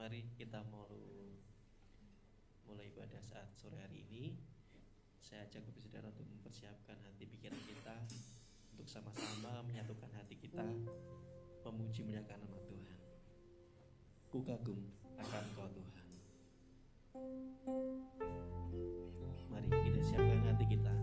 Mari kita mulai ibadah saat sore hari ini. Saya ajak Bapak Saudara untuk mempersiapkan hati pikiran kita untuk sama-sama menyatukan hati kita memuji muliakan nama Tuhan. Ku kagum akan Kau Tuhan. Mari kita siapkan hati kita.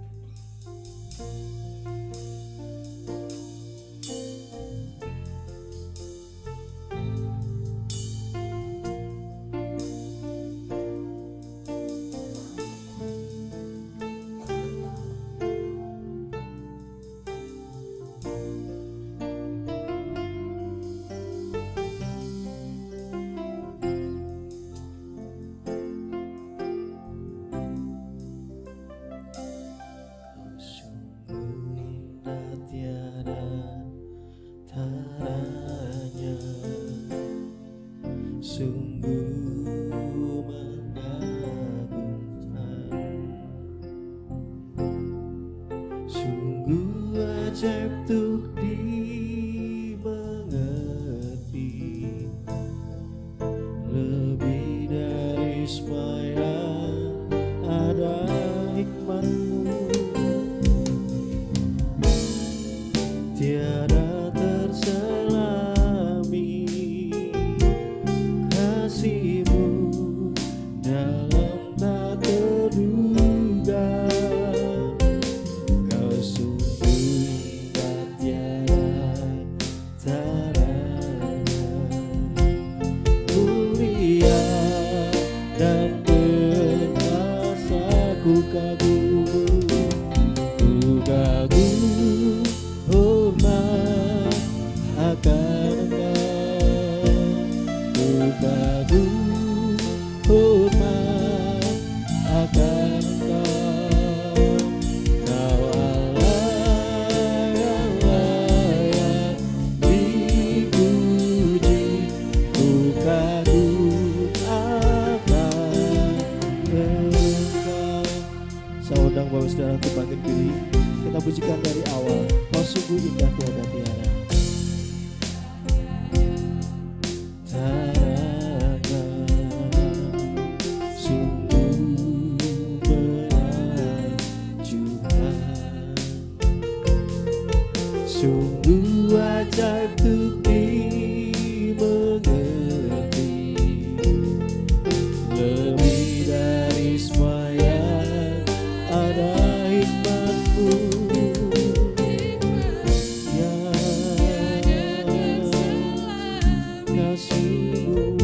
Untuk dimengerti lebih dari semua ada hikmatmu, tiada terselami kasihmu dalam tak terduga. Ku kagum hormat akan Engkau, ku kagum hormat akan Engkau. Kau Allah yang layak dipuji, ku kagum akan Engkau. Saya undang Bapak Saudara untuk bangkit diri. Kita pujikan dari awal. Kau sungguh indah tiada tiara. Sungguh menakjubkan, sungguh ajaib untuk dimengerti, lebih dari semua yang ada hikmatmu, ya kasihmu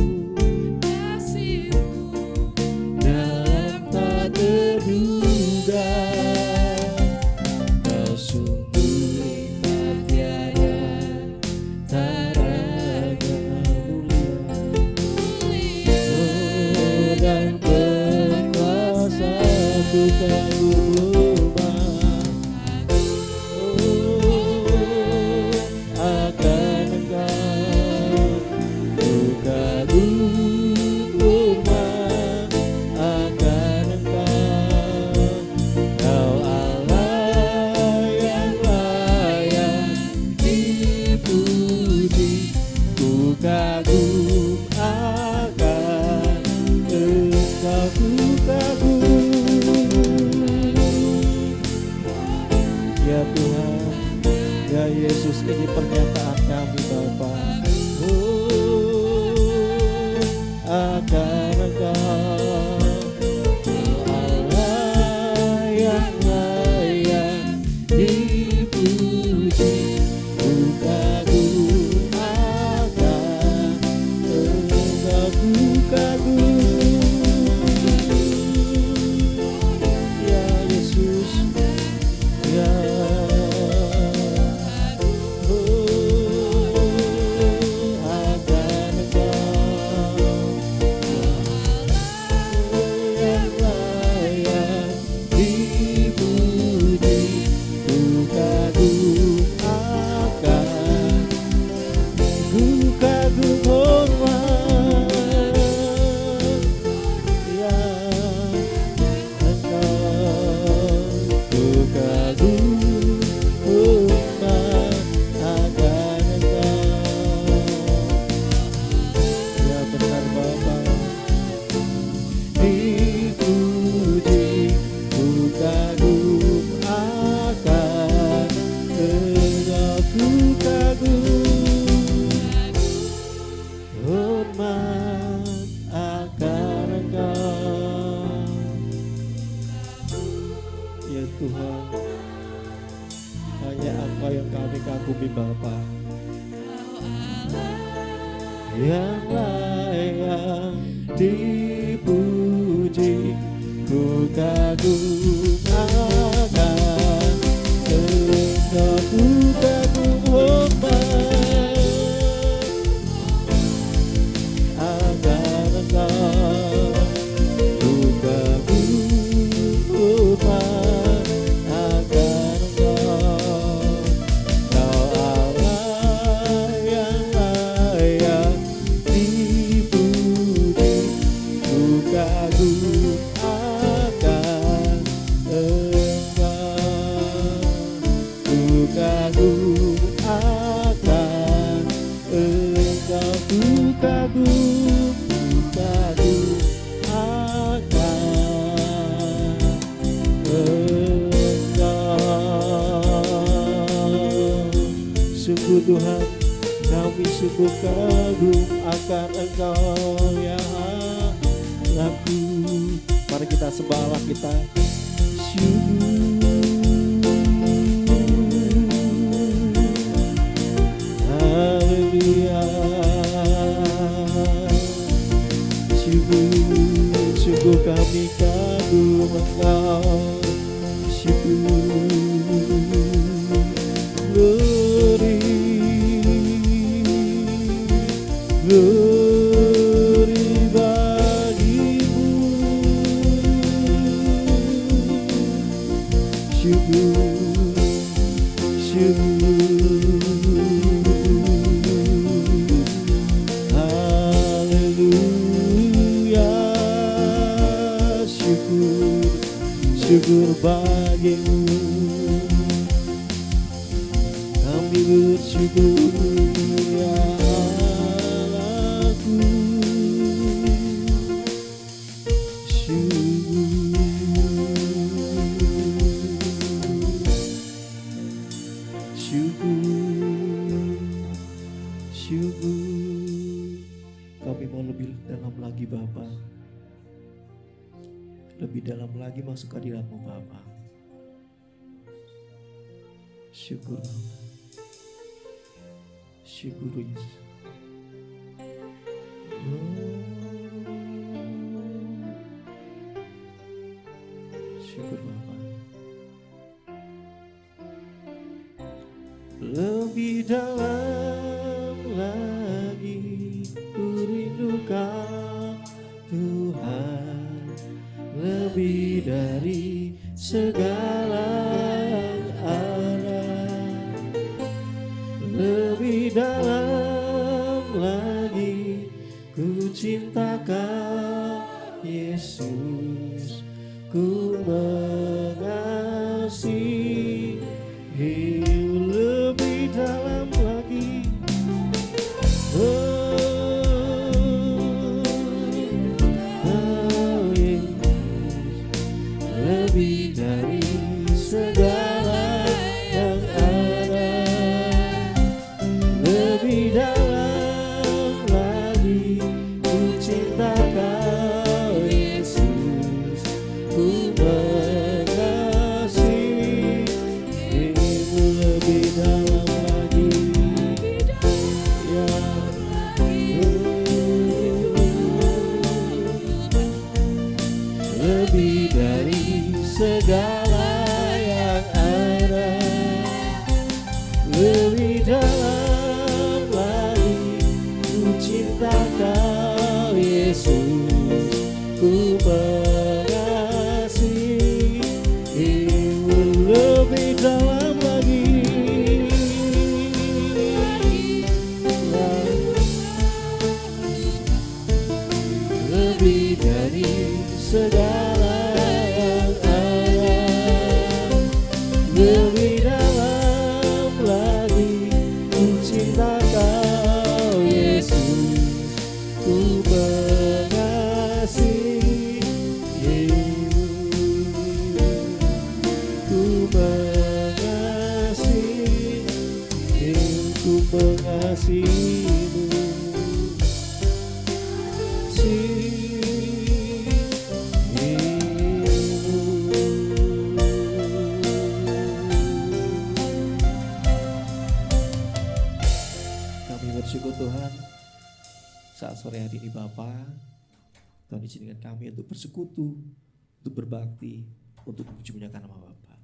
dalam tak terduga. Kau sungguh indah tiada taranya mulia, oh dan berkuasa. Ku kagum akan Engkau, ku kagum akan Engkau. Kau Allah yang layak dipuji, ku kagum akan Engkau, ku kagum. Ya Tuhan, ya Yesus, ini pernyataan kami Bapa. Akan Engkau, Allah yang layak dipuji, ku kagum akan Engkau, ku kagum. Ya Yesus, ya Hanya Engkau yang kami kagumi Bapa, yang layak dipuji. Ku kagum akan Engkau, ku kagum akan Engkau, ku kagum akan Engkau. Kau Allah yang layak dipuji. Ku kagum akan Engkau, ku kagum akan Engkau, ku kagum akan Engkau. Sungguh Tuhan, kami sungguh kagum akan Engkau ya aku. Mari kita sembahlah, kita syukur. Haleluya. Syukur kami kagum Engkau. Syukur. Glory bagimu. Haleluya. Syukur bagimu. Kami bersyukur ya Allahku. Syukur. Kami mau lebih dalam lagi Bapa, lebih dalam lagi masuk ke hadirat-Mu Bapa. Syukur Bapa. Syukur Yesus. Syukur Bapa. Lebih dalam lagi ku rindu Kau Tuhan, lebih dari segala yang ada. Lebih dalam lagi ku cinta Kau Yesus, ku mengasihi. Lebih dalam lagi, lebih dari segala yang ada. Lebih dalam lagi ku cinta Kau Yesus, ku mengasihi. Lebih dalam lagi, ya lebih dari segala yang ada. Lebih dalam lagi ku cinta Kau Yesus, ku mengasihi. Lebih dalam lagi, lebih dari segala yang ada. Lebih dalam lagi ku cinta Kau Yesus, ku mengasihi. Ku mengasihi, ku mengasihi-Mu. Tuhan, saat sore hari ini Bapa, Tuhan izinkan kami untuk bersekutu, untuk berbakti, untuk memuji muliakan nama Bapa.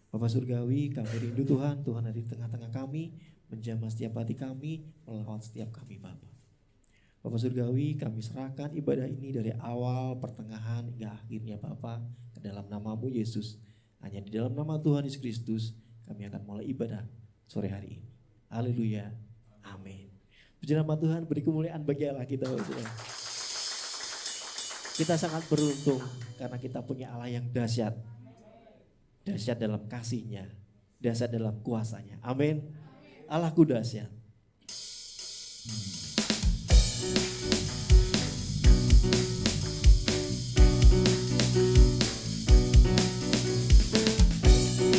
Bapa Surgawi, kami rindu Tuhan, Tuhan ada di tengah-tengah kami, menjamah setiap hati kami, melawat setiap kami Bapa. Bapa Surgawi, kami serahkan ibadah ini dari awal, pertengahan, hingga akhirnya Bapa, ke dalam nama-Mu Yesus. Hanya di dalam nama Tuhan Yesus Kristus, kami akan mulai ibadah sore hari ini. Haleluya, amin. Puji nama Tuhan, beri kemuliaan bagi Allah kita. Kita sangat beruntung karena kita punya Allah yang dahsyat. Dahsyat dalam kasih-Nya, dahsyat dalam kuasa-Nya. Amin. Allahku dahsyat.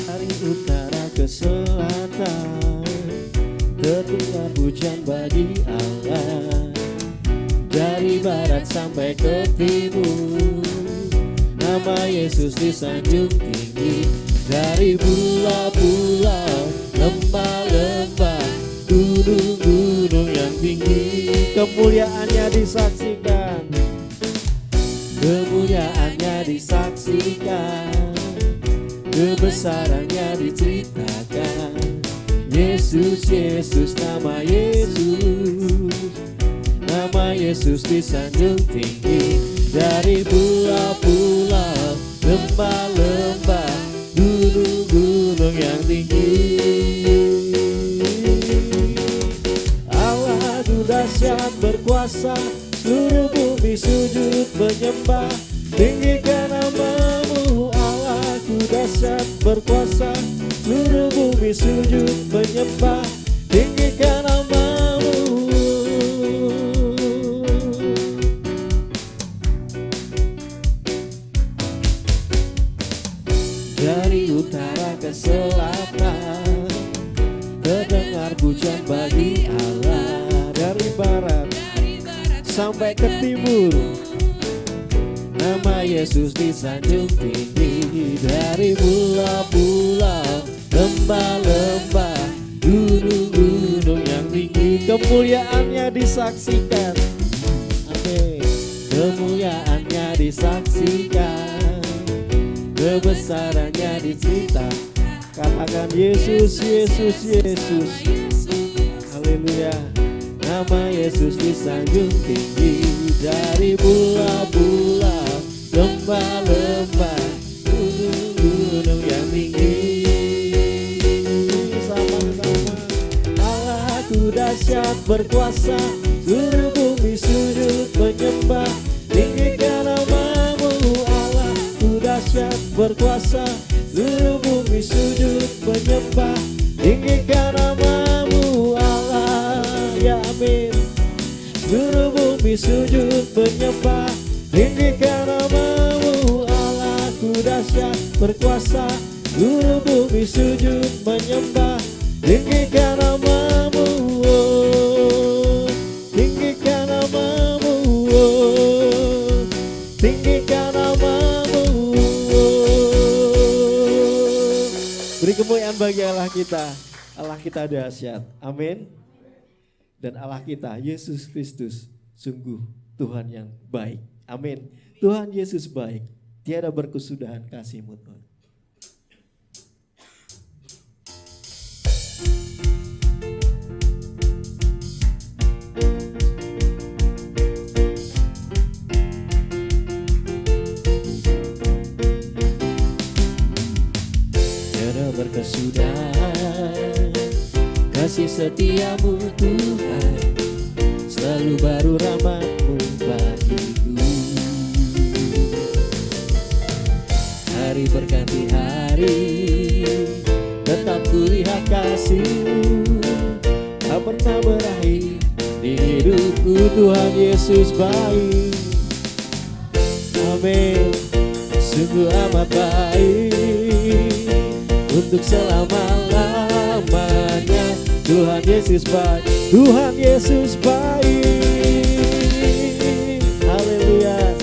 Dari utara ke selatan, terdengar hujan bagi Allah. Dari barat sampai ke timur, nama Yesus disanjung tinggi. Dari pulau-pulau, lembah-lembah, gunung-gunung yang tinggi, kemuliaannya disaksikan, kemuliaannya disaksikan, kebesarannya diceritakan. Yesus, Yesus, nama Yesus, nama Yesus disanjung tinggi. Dari pulau-pulau, lembah-lembah, gunung-gunung yang tinggi. Allah-Ku dahsyat berkuasa, seluruh bumi sujud menyembah. Tinggikan nama-Mu, Allah-Ku dahsyat berkuasa, seluruh bumi sujud menyembah. Tinggikan nama-Mu. Dari utara ke selatan, terdengar pujian bagi Allah. Dari barat sampai ke timur, nama Yesus disanjung tinggi. Dari pulau-pulau, lembah-lembah, gunung-gunung yang tinggi, kemuliaannya disaksikan. Amin. Kemuliaannya disaksikan, kebesarannya diceritakan. Katakan Yesus, Yesus, Yesus. Haleluya. Nama Yesus disanjung tinggi. Dari pulau-pulau, lembah-lembah, gunung-gunung yang tinggi. Sama-sama. Allah-Ku dahsyat berkuasa, seluruh bumi sujud menyembah. Tinggikan nama-Mu, Allah-Ku dahsyat berkuasa, seluruh bumi sujud menyembah. Tinggikan nama-Mu, Allah, ya amin. Seluruh bumi sujud menyembah. Tinggikan nama-Mu, Allah-Ku dahsyat berkuasa, seluruh bumi sujud menyembah. Tinggikan nama-Mu, oh. Tinggikan nama-Mu, oh. Tinggikan nama-Mu, oh. Beri kemuliaan bagi Allah kita. Allah kita dahsyat. Amin. Dan Allah kita Yesus Kristus sungguh Tuhan yang baik. Amin. Tuhan Yesus baik. Tiada berkesudahan kasih-Mu Tuhan. Tiada berkesudahan kasih setia-Mu Tuhan, selalu baru rahmat-Mu bagiku. Hari berganti hari, tetap kulihat kasih-Mu, tak pernah berakhir di hidupku. Tuhan Yesus baik. Amin. Sungguh amat baik untuk selama-lamanya. Tuhan Yesus baik, Tuhan Yesus baik. Haleluya.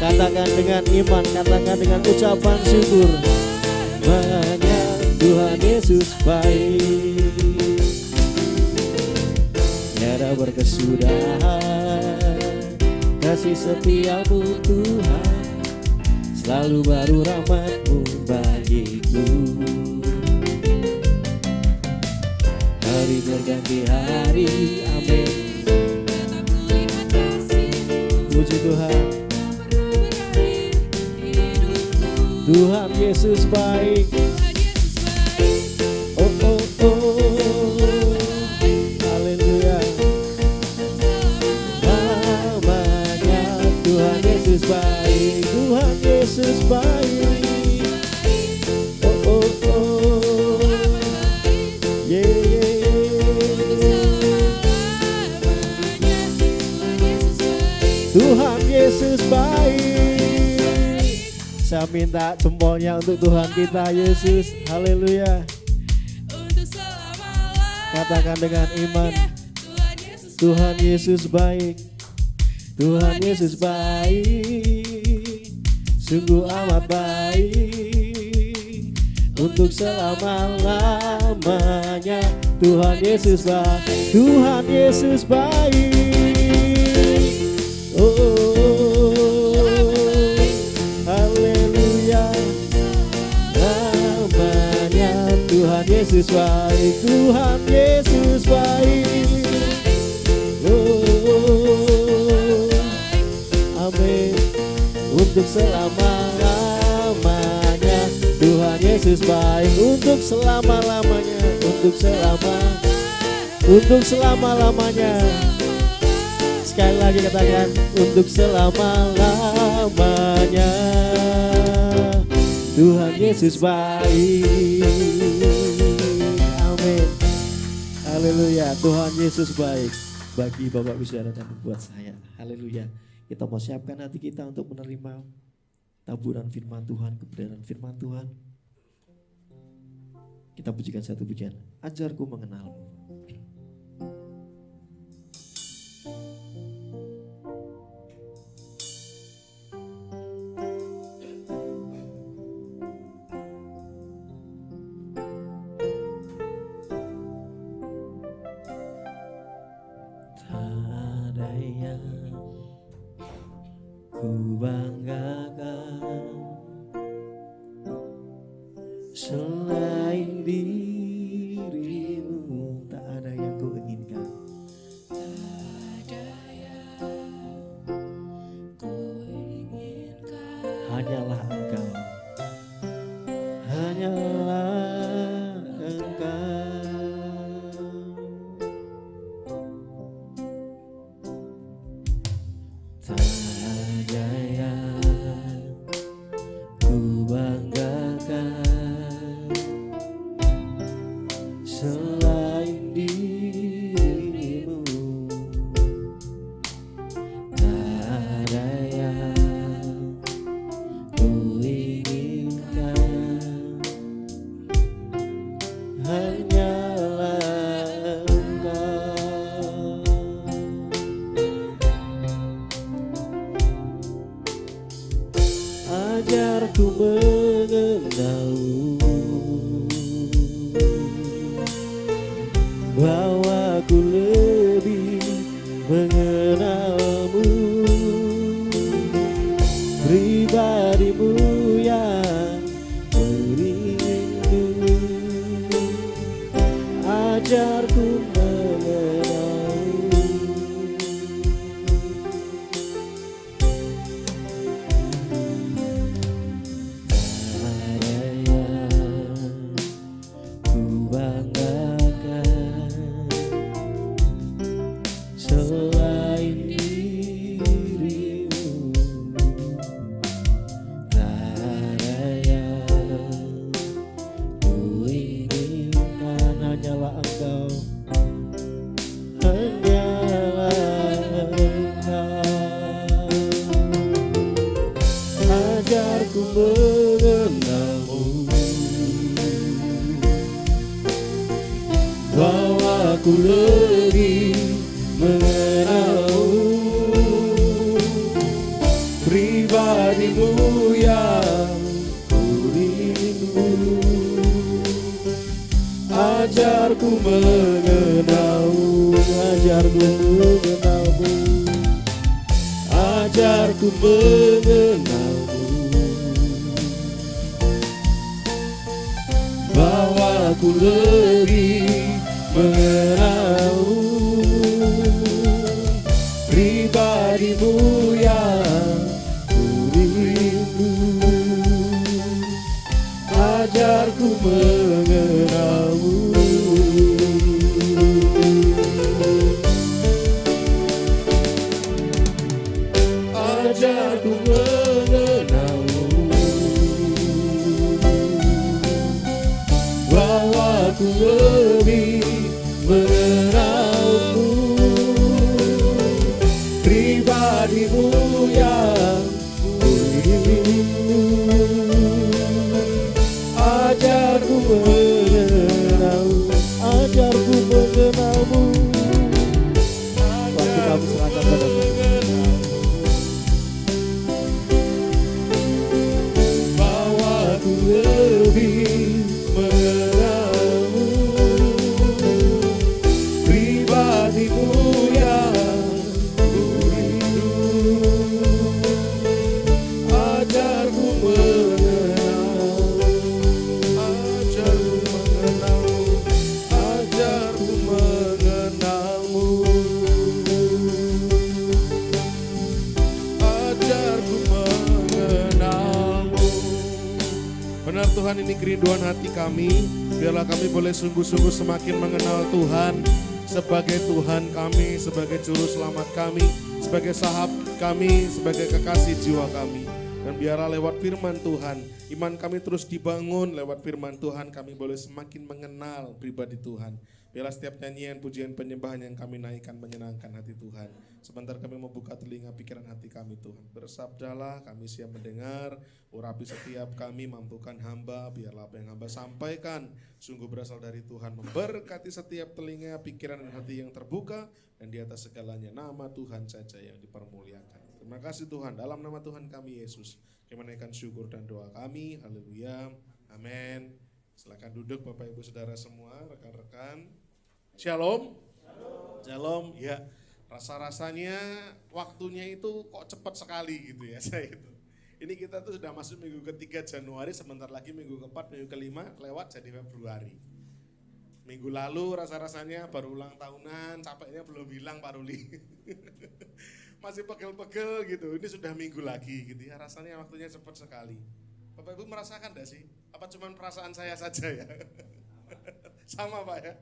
Katakan dengan iman, katakan dengan ucapan syukur. Banyak Tuhan Yesus baik. berkesudahan. Kasih setiamu Tuhan, selalu baru rahmat-Mu bagiku. Hari berganti hari, amin. Puji Tuhan. Tuhan Yesus baik. Oh oh oh, haleluya. Namanya Tuhan Yesus baik, Tuhan Yesus baik. Oh oh oh, yeah yeah. Tuhan Yesus baik. Saya minta jempolnya untuk Tuhan kita Yesus. Haleluya. Katakan dengan iman, Tuhan Yesus baik, Tuhan Yesus baik, sungguh amat baik, untuk selama-lamanya. Tuhan Yesus baik, Tuhan Yesus baik. Oh, haleluya. Namanya Tuhan Yesus baik, Tuhan Yesus baik. Oh, amin. Untuk selama-lamanya Tuhan Yesus baik, untuk selama-lamanya, untuk selama-lamanya. Sekali lagi katakan, untuk selama-lamanya Tuhan Yesus baik. Amin. Haleluya. Tuhan Yesus baik bagi Bapak Ibu Saudara dan buat saya. Haleluya. Kita mau siapkan hati kita untuk menerima taburan firman Tuhan, kebenaran firman Tuhan. Kita pujikan satu pujian, ajarku mengenalmu. Ku banggakan selain dirimu, tak ada yang ku inginkan. Hanyalah Engkau, hanyalah Engkau. Selain dirimu, tak ada yang ku inginkan. Hanyalah Engkau. Ajarku mengenalmu, bahwa ku lebih mengenalmu, pribadimu yang merindu. Ajarku mengenalmu, ada yang ku banggakan selain dirimu, tak ada yang ku inginkan. Hanyalah Engkau, hanyalah Engkau. Ajarku mengenalmu, bahwa ku lebih mengenalmu, pribadimu yang ku rindu. Ajarku mengenalmu, ajarku mengenalmu, ajarku mengenalmu, bahwa ku lebih mengenalmu, pribadimu yang ku rindu, ajarku mengenalmu. Ajarku mengenalmu, bahwa ku lebih mengenalmu, pribadimu yang ku rindu, ajarku mengenalmu, ajarku mengenalmu. Waktu kamu serahkan pada Tuhan, bahwa ku lebih mengenalmu, pribadimu yang ku rindu, ajarku mengenalmu, ajarku mengenalmu, ajarku mengenalmu, ajarku mengenalmu. Benar Tuhan, ini kerinduan hati kami. Biarlah kami boleh sungguh-sungguh semakin mengenal Tuhan sebagai Tuhan kami, sebagai juru selamat kami, sebagai sahabat kami, sebagai kekasih jiwa kami. Dan biarlah lewat firman Tuhan, iman kami terus dibangun. Lewat firman Tuhan kami boleh semakin mengenal pribadi Tuhan. Biarlah setiap nyanyian, pujian, penyembahan yang kami naikkan menyenangkan hati Tuhan. Sebentar kami membuka telinga pikiran hati kami Tuhan. Bersabdalah, kami siap mendengar. Urapi setiap kami, mampukan hamba. Biarlah apa yang hamba sampaikan sungguh berasal dari Tuhan. Memberkati setiap telinga, pikiran, dan hati yang terbuka. Dan di atas segalanya nama Tuhan saja yang dipermuliakan. Terima kasih Tuhan, dalam nama Tuhan kami Yesus kami menaikkan syukur dan doa kami. Haleluya, amin. Silakan duduk Bapak Ibu Saudara semua, rekan-rekan. Shalom. Shalom. Ya, rasa-rasanya waktunya itu kok cepat sekali gitu ya saya itu. Ini kita tuh sudah masuk minggu ke-3 Januari, sebentar lagi minggu ke-4, minggu ke-5 lewat jadi Februari. Minggu lalu rasa-rasanya baru ulang tahunan, capeknya belum hilang Pak Ruli. Masih pegel-pegel gitu, ini sudah minggu lagi gitu ya, rasanya waktunya cepat sekali. Bapak Ibu merasakan enggak sih? Apa cuma perasaan saya saja ya? Sama Pak ya?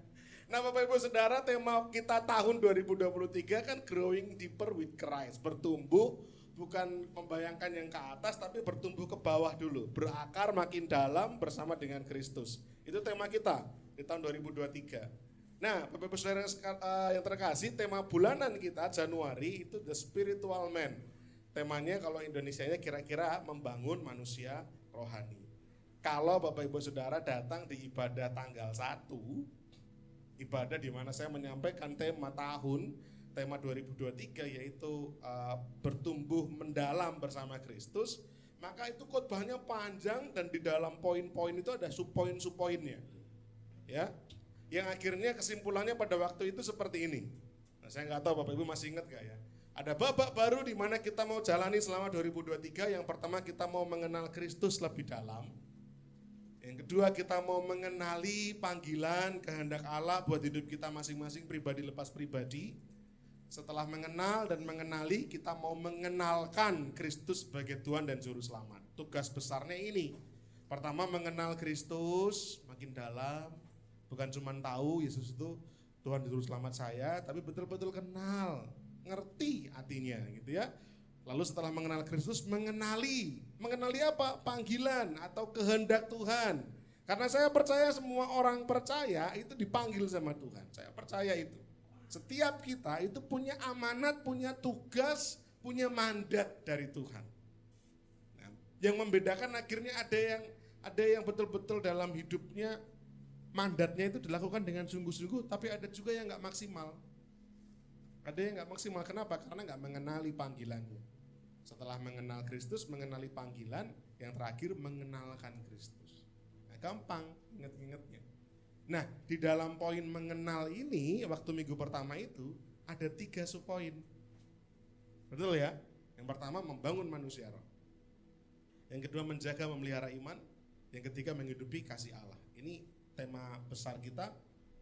Nah Bapak Ibu Saudara, tema kita tahun 2023 kan Growing Deeper with Christ. Bertumbuh, bukan membayangkan yang ke atas, tapi bertumbuh ke bawah dulu. Berakar makin dalam bersama dengan Kristus. Itu tema kita di tahun 2023. Nah Bapak Ibu Saudara yang terkasih, tema bulanan kita Januari itu The Spiritual Man. Temanya kalau Indonesianya kira-kira membangun manusia rohani. Kalau Bapak Ibu Saudara datang di ibadah tanggal 1, ibadah di mana saya menyampaikan tema tahun, tema 2023 yaitu bertumbuh mendalam bersama Kristus, maka itu khotbahnya panjang dan di dalam poin-poin itu ada subpoin-subpoinnya. Ya. Yang akhirnya kesimpulannya pada waktu itu seperti ini. Nah, saya nggak tahu Bapak Ibu masih ingat gak ya? Ada babak baru di mana kita mau jalani selama 2023. Yang pertama kita mau mengenal Kristus lebih dalam. Yang kedua kita mau mengenali panggilan kehendak Allah buat hidup kita masing-masing, pribadi lepas pribadi. Setelah mengenal dan mengenali, kita mau mengenalkan Kristus sebagai Tuhan dan Juru Selamat. Tugas besarnya ini. Pertama mengenal Kristus makin dalam. Bukan cuma tahu Yesus itu Tuhan dan Juru Selamat saya, tapi betul-betul kenal, ngerti artinya gitu ya. Lalu setelah mengenal Kristus, mengenali apa? Panggilan atau kehendak Tuhan. Karena saya percaya semua orang percaya itu dipanggil sama Tuhan. Saya percaya itu. Setiap kita itu punya amanat, punya tugas, punya mandat dari Tuhan. Nah, yang membedakan akhirnya ada yang betul-betul dalam hidupnya mandatnya itu dilakukan dengan sungguh-sungguh, tapi ada juga yang nggak maksimal. Ada yang nggak maksimal, kenapa? Karena nggak mengenali panggilannya. Setelah mengenal Kristus, mengenali panggilan, yang terakhir mengenalkan Kristus. Nah, gampang ingat-ingatnya. Nah, di dalam poin mengenal ini, waktu minggu pertama itu, ada 3 subpoin. Betul ya? Yang pertama, membangun manusia roh. Yang kedua, menjaga memelihara iman. Yang ketiga, menghidupi kasih Allah. Ini tema besar kita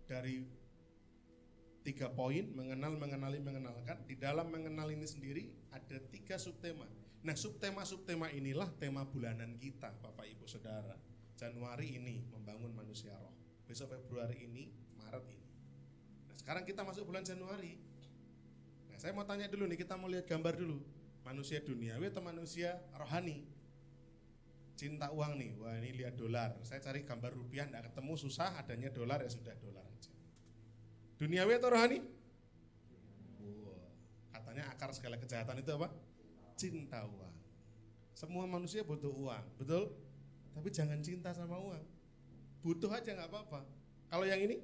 dari 3 poin, mengenal, mengenali, mengenalkan. Di dalam mengenal ini sendiri ada 3 subtema. Nah, subtema-subtema inilah tema bulanan kita, Bapak Ibu Saudara. Januari ini membangun manusia roh. Besok Februari ini, Maret ini. Nah, sekarang kita masuk bulan Januari. Nah, saya mau tanya dulu nih, kita mau lihat gambar dulu. Manusia duniawi atau manusia rohani? Cinta uang nih, wah ini lihat dolar. Saya cari gambar rupiah, enggak ketemu, susah, adanya dolar ya sudah dolar aja. Duniawi atau rohani? Wow. Katanya akar segala kejahatan itu apa? Cinta uang. Semua manusia butuh uang, betul? Tapi jangan cinta sama uang. Butuh aja nggak apa-apa. Kalau yang ini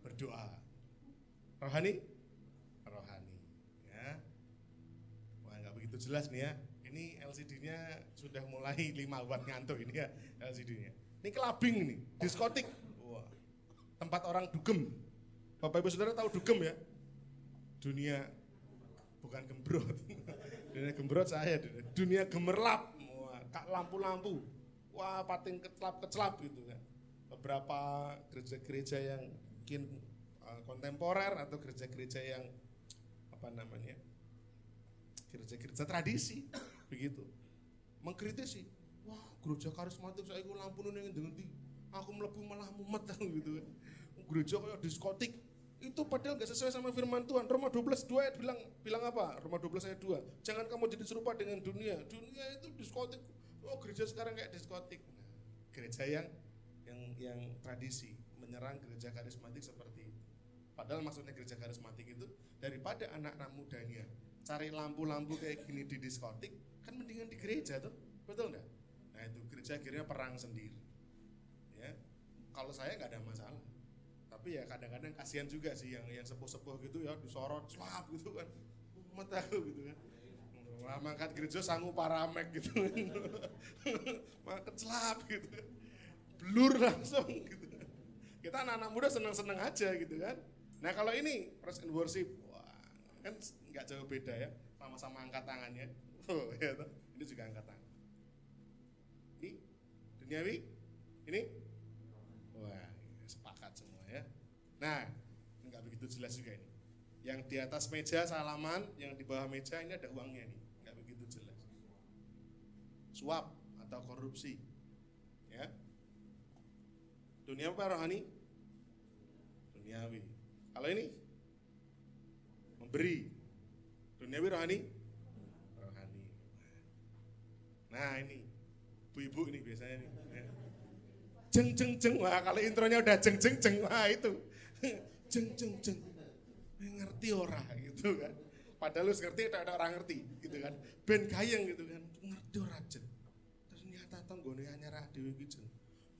berdoa. Rohani? Rohani. Ya. Wah nggak begitu jelas nih ya. Ini LCD-nya sudah mulai 5 watt ngantuk ini ya LCD-nya. Ini kelabing nih, diskotik. Wah. Tempat orang dugem. Bapak Ibu Saudara tahu dugem ya? Dunia bukan gembrot. Dunia gembrot saya. Dunia gemerlap. Wah, lampu-lampu. Wah, pating kecelap gitu kan. Beberapa gereja-gereja yang mungkin kontemporer atau gereja-gereja yang apa namanya? Gereja-gereja tradisi begitu. Mengkritisi. Wah, gereja karismatik saya iku lampune ning ngendi? Aku mlebu malah mumet gitu kan. Gereja kayak diskotik. Itu padahal enggak sesuai sama firman Tuhan. Roma 12:2 ayat bilang apa? Roma 12 ayat 2. Jangan kamu jadi serupa dengan dunia. Dunia itu diskotik. Oh, gereja sekarang kayak diskotik. Nah, gereja yang tradisi menyerang gereja karismatik seperti itu. Padahal maksudnya gereja karismatik itu daripada anak-anak mudanya cari lampu-lampu kayak gini di diskotik, kan mendingan di gereja tuh. Betul enggak? Nah, itu gereja akhirnya perang sendiri. Ya. Kalau saya enggak ada masalah. Tapi ya kadang-kadang kasihan juga sih yang sepuh-sepuh gitu ya disorot slap gitu kan. Umat aku gitu kan. Wah, mangkat gereja sanggup paramek gitu. Mangkat slap gitu. Blur langsung gitu. Kita anak-anak muda senang-senang aja gitu kan. Nah, kalau ini praise and worship, wah, kan enggak jauh beda ya. Sama-sama angkat tangannya. Oh, ya toh. Ini juga angkat tangan. Ini duniawi. Ini wah, sepakat semua ya. Nah, enggak begitu jelas juga ini. Yang di atas meja salaman, yang di bawah meja ini ada uangnya nih. Enggak begitu jelas. Suap atau korupsi. Ya. Duniawi apa rohani? Duniawi. Kalau ini memberi. Duniawi rohani? Rohani. Nah, ini ibu-ibu ini biasanya nih. Ya. Jeng jeng jeng, wah kalau intronya udah jeng jeng jeng, wah itu jeng jeng jeng, ngerti ora gitu kan. Padahal lu ngerti, ada orang ngerti gitu kan. Ben gayeng gitu kan, ngerti ora jeng. Ternyata tanggone anyar dhewe iki jeng.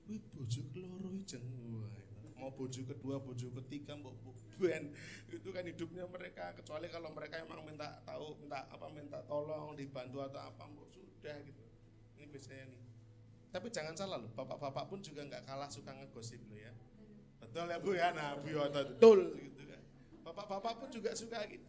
Kuwi bojo keloro jeng, wah mau bojo kedua, bojo ketiga, mbok ben itu kan hidupnya mereka. Kecuali kalau mereka emang minta tolong, dibantu atau apa, mbok sudah gitu. Ini biasanya nih. Tapi jangan salah loh, bapak-bapak pun juga nggak kalah suka ngegosip loh ya. Betul ya Bu ya, nah Bu Yoto betul gitu kan. Bapak-bapak pun juga suka gitu.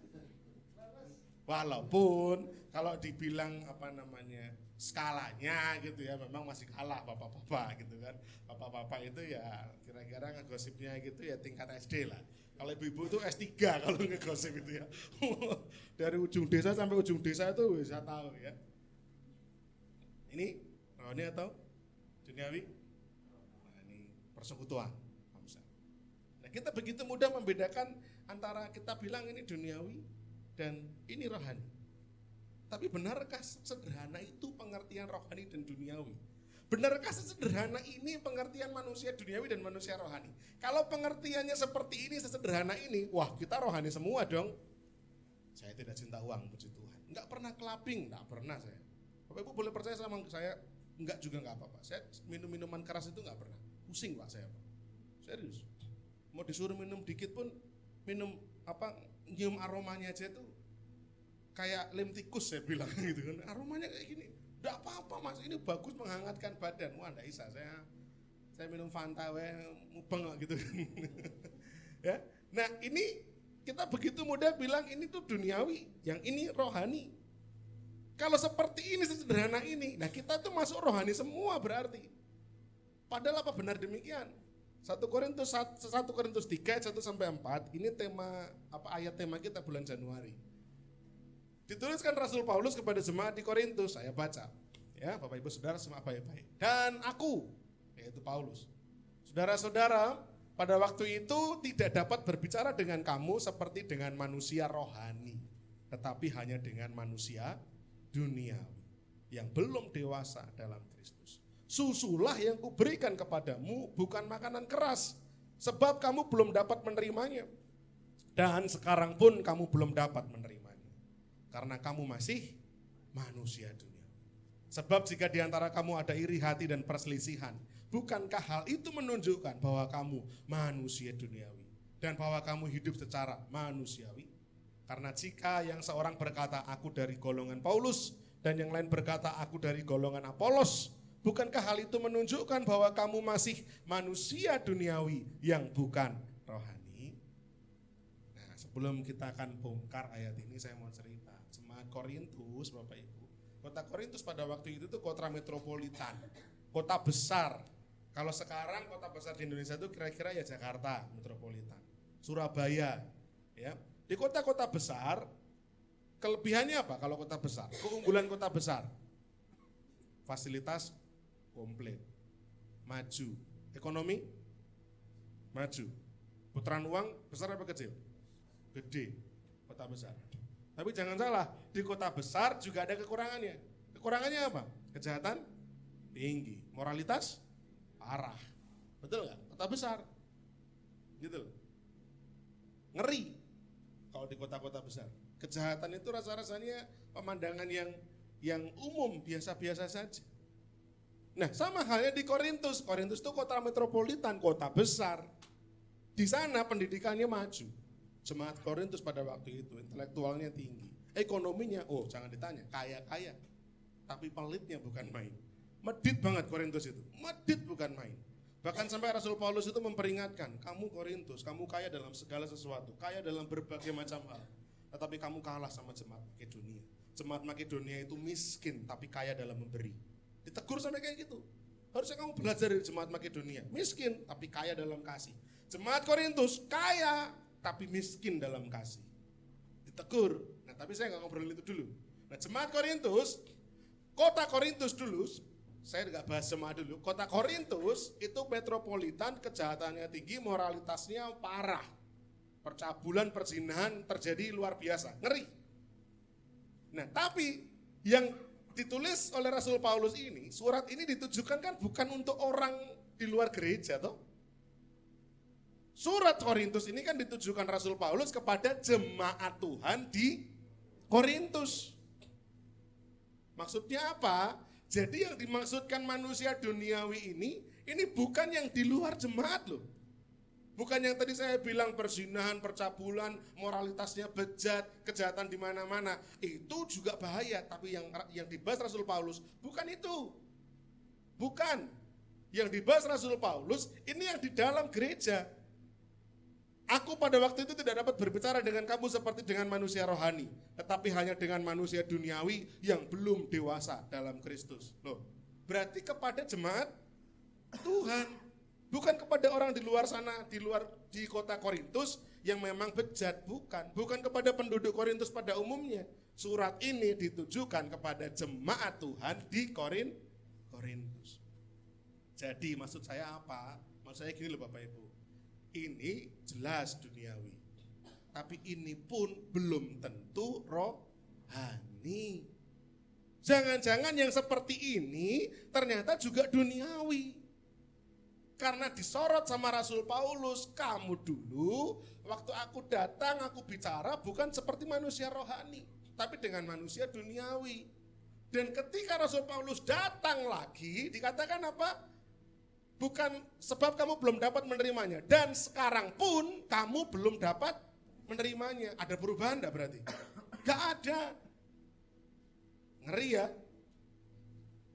Walaupun kalau dibilang apa namanya skalanya gitu ya, memang masih kalah bapak-bapak gitu kan. Bapak-bapak itu ya kira-kira ngegosipnya gitu ya tingkat SD lah. Kalau ibu-ibu itu S3 kalau ngegosip itu ya. Dari ujung desa sampai ujung desa itu bisa tahu ya. Ini rohani atau duniawi? Nah, ini persekutuan. Nah, kita begitu mudah membedakan antara kita bilang ini duniawi dan ini rohani. Tapi benarkah sederhana itu pengertian rohani dan duniawi? Benarkah sesederhana ini pengertian manusia duniawi dan manusia rohani? Kalau pengertiannya seperti ini, sesederhana ini, wah kita rohani semua dong. Saya tidak cinta uang, puji Tuhan. Enggak pernah kelabing, enggak pernah saya. Bapak Ibu boleh percaya sama saya, enggak juga enggak apa-apa. Saya minum minuman keras itu enggak pernah. Pusing Pak saya, Pak. Serius. Mau disuruh minum dikit pun minum apa nyium aromanya aja itu kayak lem tikus saya bilang gitu kan. Aromanya kayak gini. Enggak apa-apa Mas, ini bagus menghangatkan badan. Wah, enggak bisa. saya minum Fanta mubeng gitu. Ya. Nah, ini kita begitu mudah bilang ini tuh duniawi, yang ini rohani. Kalau seperti ini, sederhana ini, nah kita tuh masuk rohani semua berarti. Padahal apa benar demikian? 1 Korintus 3 1 sampai 4 ini ayat tema kita bulan Januari. Dituliskan Rasul Paulus kepada jemaat di Korintus, saya baca. Ya, Bapak Ibu Saudara semua baik-baik. Dan aku, yaitu Paulus. Saudara-saudara, pada waktu itu tidak dapat berbicara dengan kamu seperti dengan manusia rohani, tetapi hanya dengan manusia duniawi yang belum dewasa dalam Kristus. Susulah yang kuberikan kepadamu, bukan makanan keras, sebab kamu belum dapat menerimanya. Dan sekarang pun kamu belum dapat menerimanya, karena kamu masih manusia duniawi. Sebab jika di antara kamu ada iri hati dan perselisihan, bukankah hal itu menunjukkan bahwa kamu manusia duniawi dan bahwa kamu hidup secara manusiawi? Karena jika yang seorang berkata aku dari golongan Paulus dan yang lain berkata aku dari golongan Apolos, bukankah hal itu menunjukkan bahwa kamu masih manusia duniawi yang bukan rohani? Nah, sebelum kita akan bongkar ayat ini, saya mau cerita. Jemaat Korintus, Bapak Ibu. Kota Korintus pada waktu itu tuh kota metropolitan, kota besar. Kalau sekarang kota besar di Indonesia itu kira-kira ya Jakarta metropolitan, Surabaya, ya. Di kota-kota besar, kelebihannya apa kalau kota besar? Keunggulan kota besar, fasilitas komplit, maju, ekonomi maju, putaran uang besar apa kecil? Gede, kota besar. Tapi jangan salah, di kota besar juga ada kekurangannya. Kekurangannya apa? Kejahatan tinggi, moralitas parah. Betul nggak? Kota besar, gitu. Ngeri kalau di kota-kota besar. Kejahatan itu rasa-rasanya pemandangan yang umum, biasa-biasa saja. Nah, sama halnya di Korintus. Korintus itu kota metropolitan, kota besar. Di sana pendidikannya maju. Jemaat Korintus pada waktu itu intelektualnya tinggi. Ekonominya, jangan ditanya, kaya-kaya. Tapi pelitnya bukan main. Medit banget Korintus itu, medit bukan main. Bahkan sampai Rasul Paulus itu memperingatkan, kamu Korintus, kamu kaya dalam segala sesuatu, kaya dalam berbagai macam hal. Tetapi kamu kalah sama jemaat Makedonia. Jemaat Makedonia itu miskin tapi kaya dalam memberi. Ditegur sampai kayak gitu. Harusnya kamu belajar dari jemaat Makedonia, miskin tapi kaya dalam kasih. Jemaat Korintus kaya tapi miskin dalam kasih. Ditegur. Nah, tapi saya nggak ngobrolin itu dulu. Nah, jemaat Korintus, kota Korintus dulu, saya nggak bahas jemaat dulu. Kota Korintus itu metropolitan, kejahatannya tinggi, moralitasnya parah. Percabulan, perzinahan terjadi luar biasa, ngeri. Nah, tapi yang ditulis oleh Rasul Paulus ini, surat ini ditujukan kan bukan untuk orang di luar gereja toh. Surat Korintus ini kan ditujukan Rasul Paulus kepada jemaat Tuhan di Korintus. Maksudnya apa? Jadi yang dimaksudkan manusia duniawi ini bukan yang di luar jemaat loh. Bukan yang tadi saya bilang perzinahan, percabulan, moralitasnya bejat, kejahatan di mana-mana. Itu juga bahaya, tapi yang dibahas Rasul Paulus bukan itu. Bukan. Yang dibahas Rasul Paulus ini yang di dalam gereja. Aku pada waktu itu tidak dapat berbicara dengan kamu seperti dengan manusia rohani, tetapi hanya dengan manusia duniawi yang belum dewasa dalam Kristus. Loh, berarti kepada jemaat Tuhan, bukan kepada orang di luar sana, di kota Korintus yang memang bejat, bukan kepada penduduk Korintus pada umumnya. Surat ini ditujukan kepada jemaat Tuhan di Korintus. Jadi maksud saya apa? Maksud saya gini loh Bapak Ibu. Ini jelas duniawi, tapi ini pun belum tentu rohani. Jangan-jangan yang seperti ini ternyata juga duniawi. Karena disorot sama Rasul Paulus, kamu dulu waktu aku datang, aku bicara bukan seperti manusia rohani, tapi dengan manusia duniawi. Dan ketika Rasul Paulus datang lagi, dikatakan apa? Bukan sebab kamu belum dapat menerimanya, dan sekarang pun kamu belum dapat menerimanya. Ada perubahan enggak berarti? Gak ada. Ngeri ya.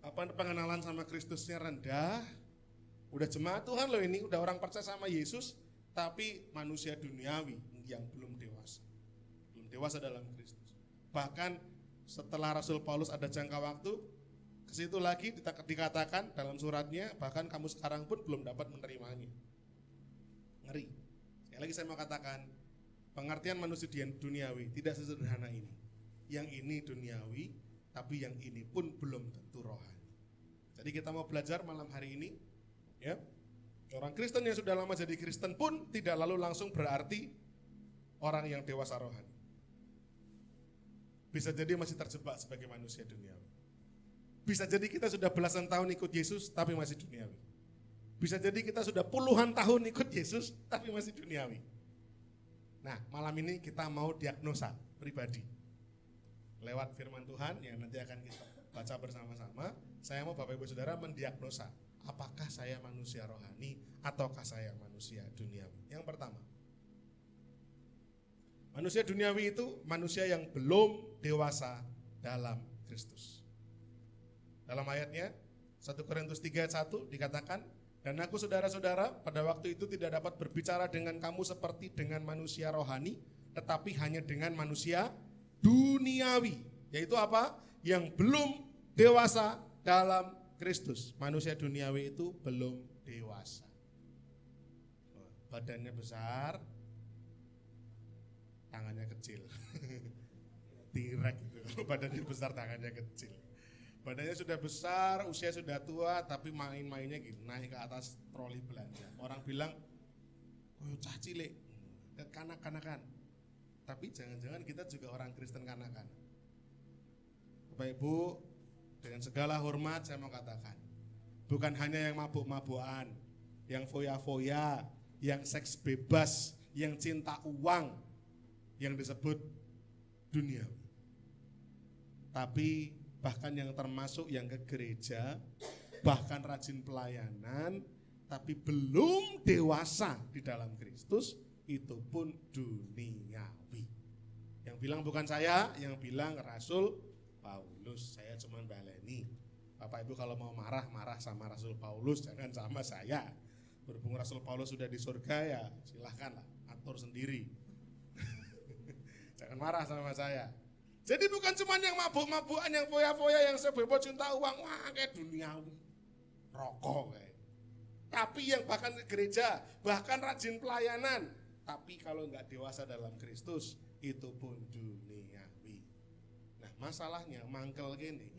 Apa pengenalan sama Kristusnya rendah, Udah jemaat Tuhan loh ini, udah orang percaya sama Yesus, tapi manusia duniawi yang belum dewasa. Belum dewasa dalam Kristus. Bahkan setelah Rasul Paulus ada jangka waktu, ke situ lagi dikatakan dalam suratnya, bahkan kamu sekarang pun belum dapat menerimanya. Ngeri. Sekali lagi saya mau katakan, pengertian manusia duniawi tidak sesederhana ini. Yang ini duniawi, tapi yang ini pun belum tentu rohani. Jadi kita mau belajar malam hari ini, ya. Orang Kristen yang sudah lama jadi Kristen pun tidak lalu langsung berarti orang yang dewasa rohani. Bisa jadi masih terjebak sebagai manusia duniawi. Bisa jadi kita sudah belasan tahun ikut Yesus tapi masih duniawi. Bisa jadi kita sudah puluhan tahun ikut Yesus tapi masih duniawi. Nah, malam ini kita mau diagnosa pribadi lewat firman Tuhan yang nanti akan kita baca bersama-sama. Saya mau Bapak Ibu Saudara mendiagnosa apakah saya manusia rohani ataukah saya manusia duniawi. Yang pertama, manusia duniawi itu manusia yang belum dewasa dalam Kristus. Dalam ayatnya 1 Korintus 3 ayat 1 dikatakan, dan aku saudara-saudara pada waktu itu tidak dapat berbicara dengan kamu seperti dengan manusia rohani, tetapi hanya dengan manusia duniawi. Yaitu apa? Yang belum dewasa dalam Kristus. Manusia duniawi itu belum dewasa. Badannya besar, tangannya kecil. Tirek gitu. Badannya besar, tangannya kecil. Badannya sudah besar, usia sudah tua, tapi main-mainnya gitu, naik ke atas troli belanja. Orang bilang, oh cah cilik, kekanak-kanakan. Tapi jangan-jangan kita juga orang Kristen kanak-kanak. Bapak Ibu, dengan segala hormat saya mau katakan, bukan hanya yang mabuk-mabukan, yang foya-foya, yang seks bebas, yang cinta uang, yang disebut duniawi. Tapi bahkan yang termasuk yang ke gereja, bahkan rajin pelayanan, tapi belum dewasa di dalam Kristus, itu pun duniawi. Yang bilang bukan saya, yang bilang Rasul Paulus. Saya cuma baleni. Bapak Ibu kalau mau marah sama Rasul Paulus, jangan sama saya. Berhubung Rasul Paulus sudah di surga, ya silahkan lah, atur sendiri. Jangan marah sama saya. Jadi bukan cuma yang mabuk-mabukan, yang foya-foya, yang sebebas cinta uang, wah kayak duniawi, rokok kayak. Tapi yang bahkan ke gereja, bahkan rajin pelayanan, tapi kalau nggak dewasa dalam Kristus, itu pun duniawi. Nah masalahnya mangkel gini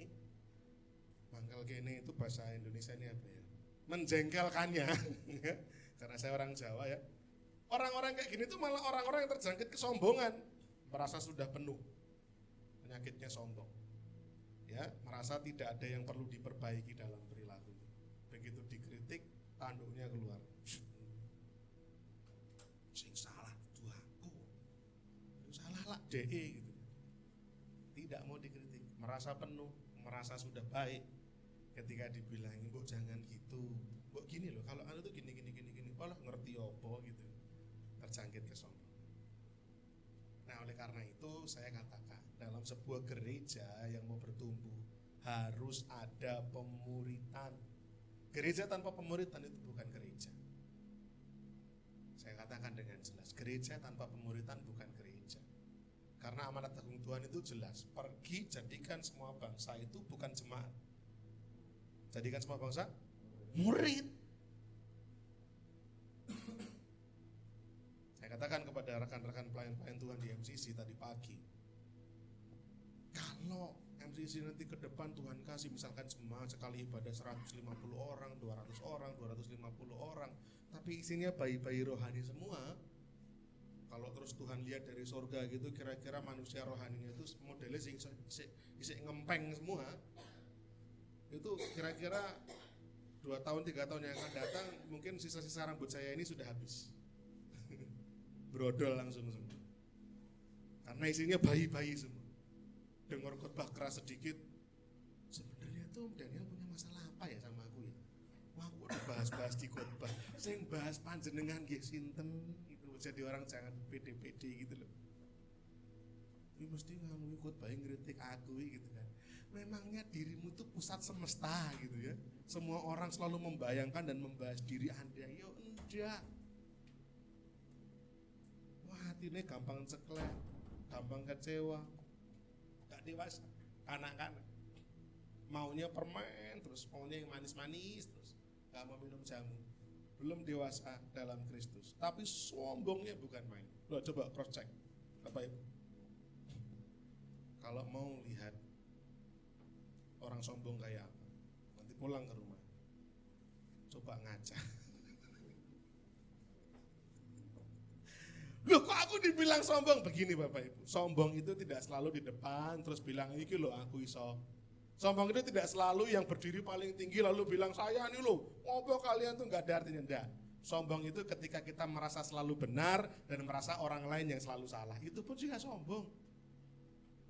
itu bahasa Indonesia ini apa ya? Menjengkelkannya, karena saya orang Jawa ya. Orang-orang kayak gini tuh malah orang-orang yang terjangkit kesombongan, merasa sudah penuh. Penyakitnya sombong, ya, merasa tidak ada yang perlu diperbaiki dalam perilaku. Begitu dikritik, tanduknya keluar. Sing salah itu aku, salah lah DE gitu. Tidak mau dikritik, merasa penuh, merasa sudah baik. Ketika dibilangin, "Mbok jangan gitu, mbok gini loh, kalau anu tuh gini, walah ngerti opo gitu." Terjangkit kesombongan. Nah oleh karena itu saya katakan, dalam sebuah gereja yang mau bertumbuh harus ada pemuritan. Gereja tanpa pemuritan itu bukan gereja. Saya katakan dengan jelas, gereja tanpa pemuritan bukan gereja. Karena amanat agung Tuhan itu jelas, pergi jadikan semua bangsa itu bukan jemaat. Jadikan semua bangsa murid. Saya katakan kepada rekan-rekan pelayan-pelayan Tuhan di MCC tadi pagi, kalau MCC nanti ke depan Tuhan kasih misalkan jemaat sekali ibadah 150 orang, 200 orang, 250 orang, tapi isinya bayi-bayi rohani semua. Kalau terus Tuhan lihat dari surga gitu, kira-kira manusia rohaninya itu modelnya isi ngempeng semua. Itu kira-kira 2 tahun 3 tahun yang akan datang, mungkin sisa-sisa rambut saya ini sudah habis. Brodol langsung semua. Karena isinya bayi-bayi semua. Dengar khotbah keras sedikit, sebenarnya tuh Daniel punya masalah apa ya sama aku ya? Wah, aku udah bahas-bahas di khotbah, saya bahas panjenengan nggih sinten gitu. Jadi orang jangan pede-pede gitu loh. Ini mesti ngomongin khotbah ngritik aku gitu kan. Memangnya dirimu tuh pusat semesta gitu ya. Semua orang selalu membayangkan dan membahas diri Anda. Ya enggak. Wah, hatinya gampang ceklek, gampang kecewa, gak dewasa, kanak-kanak. Maunya permen, terus maunya yang manis-manis, terus gak mau minum jamu. Belum dewasa dalam Kristus. Tapi sombongnya bukan main. Loh, coba cross check, Bapak Ibu. Kalau mau lihat orang sombong kayak apa, nanti pulang ke rumah, coba ngaca. Loh, kok aku dibilang sombong? Begini Bapak Ibu, sombong itu tidak selalu di depan terus bilang iki loh aku iso. Sombong itu tidak selalu yang berdiri paling tinggi lalu bilang saya nih loh, ngobrol kalian tuh nggak ada artinya, enggak. Sombong itu ketika kita merasa selalu benar dan merasa orang lain yang selalu salah, itu pun juga sombong.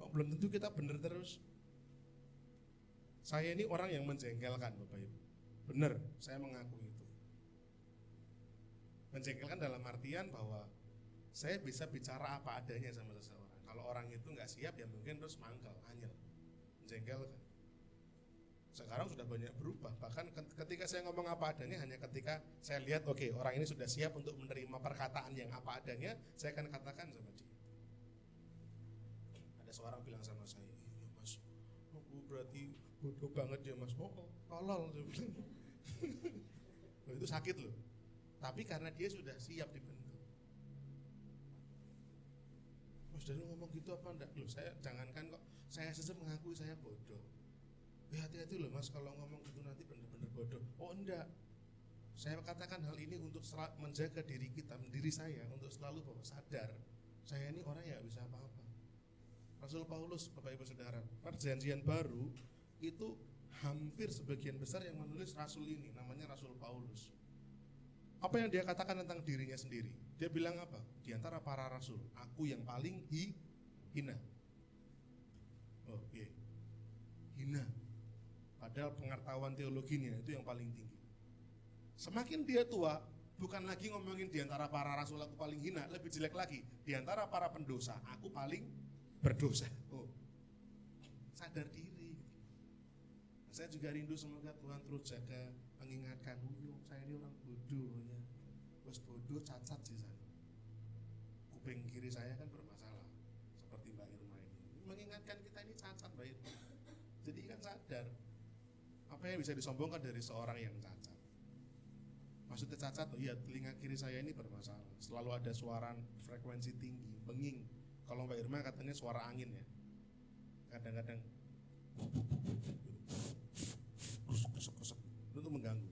Oh, belum tentu kita benar terus. Saya ini orang yang menjengkelkan Bapak Ibu. Benar, saya mengakui itu. Menjengkelkan dalam artian bahwa saya bisa bicara apa adanya sama seseorang. Kalau orang itu nggak siap ya mungkin terus mangkel, anyel, menjengkelkan. Sekarang sudah banyak berubah. Bahkan ketika saya ngomong apa adanya hanya ketika saya lihat oke, orang ini sudah siap untuk menerima perkataan yang apa adanya, saya akan katakan sama dia. Ada seorang bilang sama saya, iya mas, aku berarti bodoh banget ya mas. Oh, tolol saya bilang. Loh, itu sakit loh. Tapi karena dia sudah siap dibentuk. Mas Danu ngomong gitu apa enggak? Loh, saya jangankan kok saya saja mengakui saya bodoh. Ya hati-hati loh mas kalau ngomong gitu nanti benar-benar bodoh. Oh enggak. Saya katakan hal ini untuk menjaga diri kita, diri saya untuk selalu bahwa sadar saya ini orang yang gak bisa apa-apa. Rasul Paulus, Bapak Ibu Saudara, perjanjian baru itu hampir sebagian besar yang menulis rasul ini, namanya Rasul Paulus. Apa yang dia katakan tentang dirinya sendiri? Dia bilang apa? Di antara para rasul, aku yang paling hina. Oh iya, hina. Padahal pengetahuan teologinya itu yang paling tinggi. Semakin dia tua, bukan lagi ngomongin di antara para rasul aku paling hina, lebih jelek lagi. Di antara para pendosa, aku paling berdosa. Oh, sadar diri. Saya juga rindu semoga Tuhan terus jaga mengingatkan, saya ini orang bodoh ya. Terus bodoh cacat di sana. Kuping kiri saya kan bermasalah, seperti Mbak Irma ini. Mengingatkan kita ini cacat Mbak Irma. Jadi kan sadar. Apa yang bisa disombongkan dari seorang yang cacat? Maksudnya cacat, oh iya telinga kiri saya ini bermasalah. Selalu ada suara frekuensi tinggi, benging. Kalau Mbak Irma katanya suara angin ya. Kadang-kadang kusuk-kusuk itu mengganggu.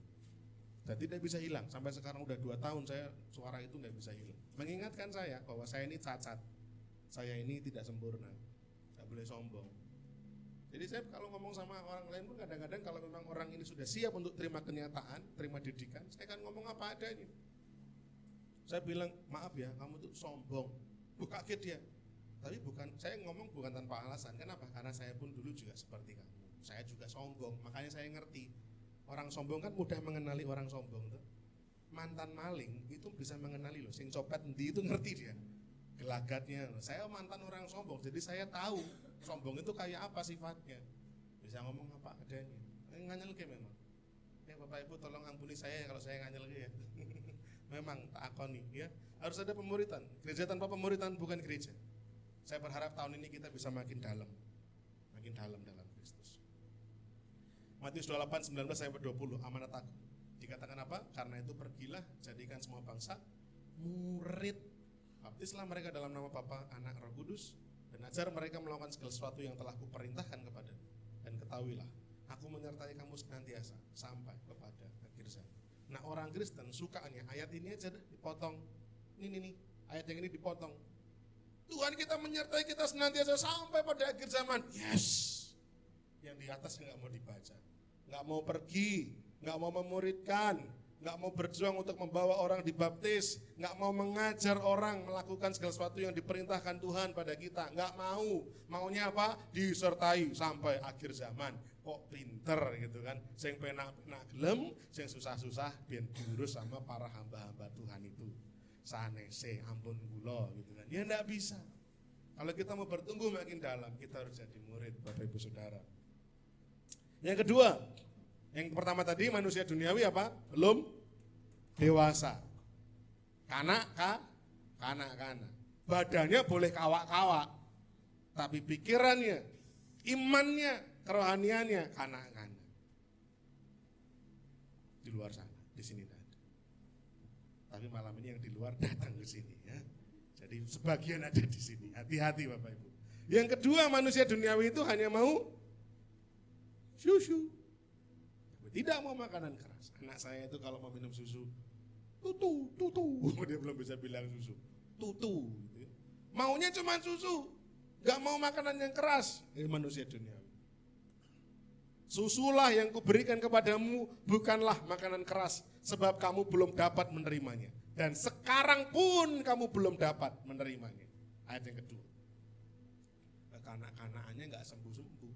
Dan tidak bisa hilang. Sampai sekarang udah 2 tahun saya suara itu nggak bisa hilang. Mengingatkan saya bahwa saya ini cacat. Saya ini tidak sempurna. Nggak boleh sombong. Jadi saya kalau ngomong sama orang lain pun kadang-kadang kalau memang orang ini sudah siap untuk terima kenyataan, terima didikan, saya akan ngomong apa adanya. Saya bilang, maaf ya, kamu tuh sombong. Kaget dia. Tapi saya ngomong bukan tanpa alasan. Kenapa? Karena saya pun dulu juga seperti kamu. Saya juga sombong, makanya saya ngerti. Orang sombong kan mudah mengenali orang sombong tuh. Mantan maling itu bisa mengenali loh, sing copet endi itu ngerti dia. Gelagatnya. Saya mantan orang sombong, jadi saya tahu sombong itu kayak apa sifatnya. Bisa ngomong apa adanya. Nganyel ke memang. Ya Bapak Ibu tolong ampuni saya kalau saya nganyel ke ya. Memang tak akoni ya. Harus ada pemuritan. Gereja tanpa pemuritan bukan gereja. Saya berharap tahun ini kita bisa makin dalam dalam Kristus. Matius 28 19-20 amanat aku. Dikatakan apa? Karena itu pergilah jadikan semua bangsa murid. Baptislah mereka dalam nama Bapa, Anak, Roh Kudus, dan ajar mereka melakukan segala sesuatu yang telah kuperintahkan kepada. Dan ketahuilah, aku menyertai kamu senantiasa sampai kepada akhir zaman. Nah orang Kristen sukanya ayat ini aja dipotong. Ini ayat yang ini dipotong. Tuhan kita menyertai kita senantiasa sampai pada akhir zaman. Yes. Yang di atas nggak mau dibaca, nggak mau pergi, nggak mau memuridkan, nggak mau berjuang untuk membawa orang dibaptis, nggak mau mengajar orang melakukan segala sesuatu yang diperintahkan Tuhan pada kita, nggak mau. Maunya apa? Disertai sampai akhir zaman. Kok pinter gitu kan? Sing penak-penak gelem, sing susah-susah biar diurus sama para hamba-hamba Tuhan itu. Sanese ampun kula gitu kan. Ya enggak bisa. Kalau kita mau bertumbuh makin dalam, kita harus jadi murid Bapak Ibu Saudara. Yang kedua, yang pertama tadi manusia duniawi apa? Belum dewasa. Kanak-kanak. Badannya boleh kawak-kawak, tapi pikirannya, imannya, kerohaniannya kanak-kanak. Di luar sana, di sini tidak ada. Tapi malam ini yang di luar datang ke sini ya. Jadi sebagian ada di sini. Hati-hati Bapak Ibu. Yang kedua, manusia duniawi itu hanya mau susu. Tidak mau makanan keras. Anak saya itu kalau mau minum susu, tutu. Dia belum bisa bilang susu. Tutu. Gitu. Maunya cuma susu. Gak mau makanan yang keras. Ini manusia duniawi. Susulah yang kuberikan kepadamu, bukanlah makanan keras, sebab kamu belum dapat menerimanya. Dan sekarang pun kamu belum dapat menerimanya. Ayat yang kedua. Kanak-kanakannya gak sembuh-sembuh.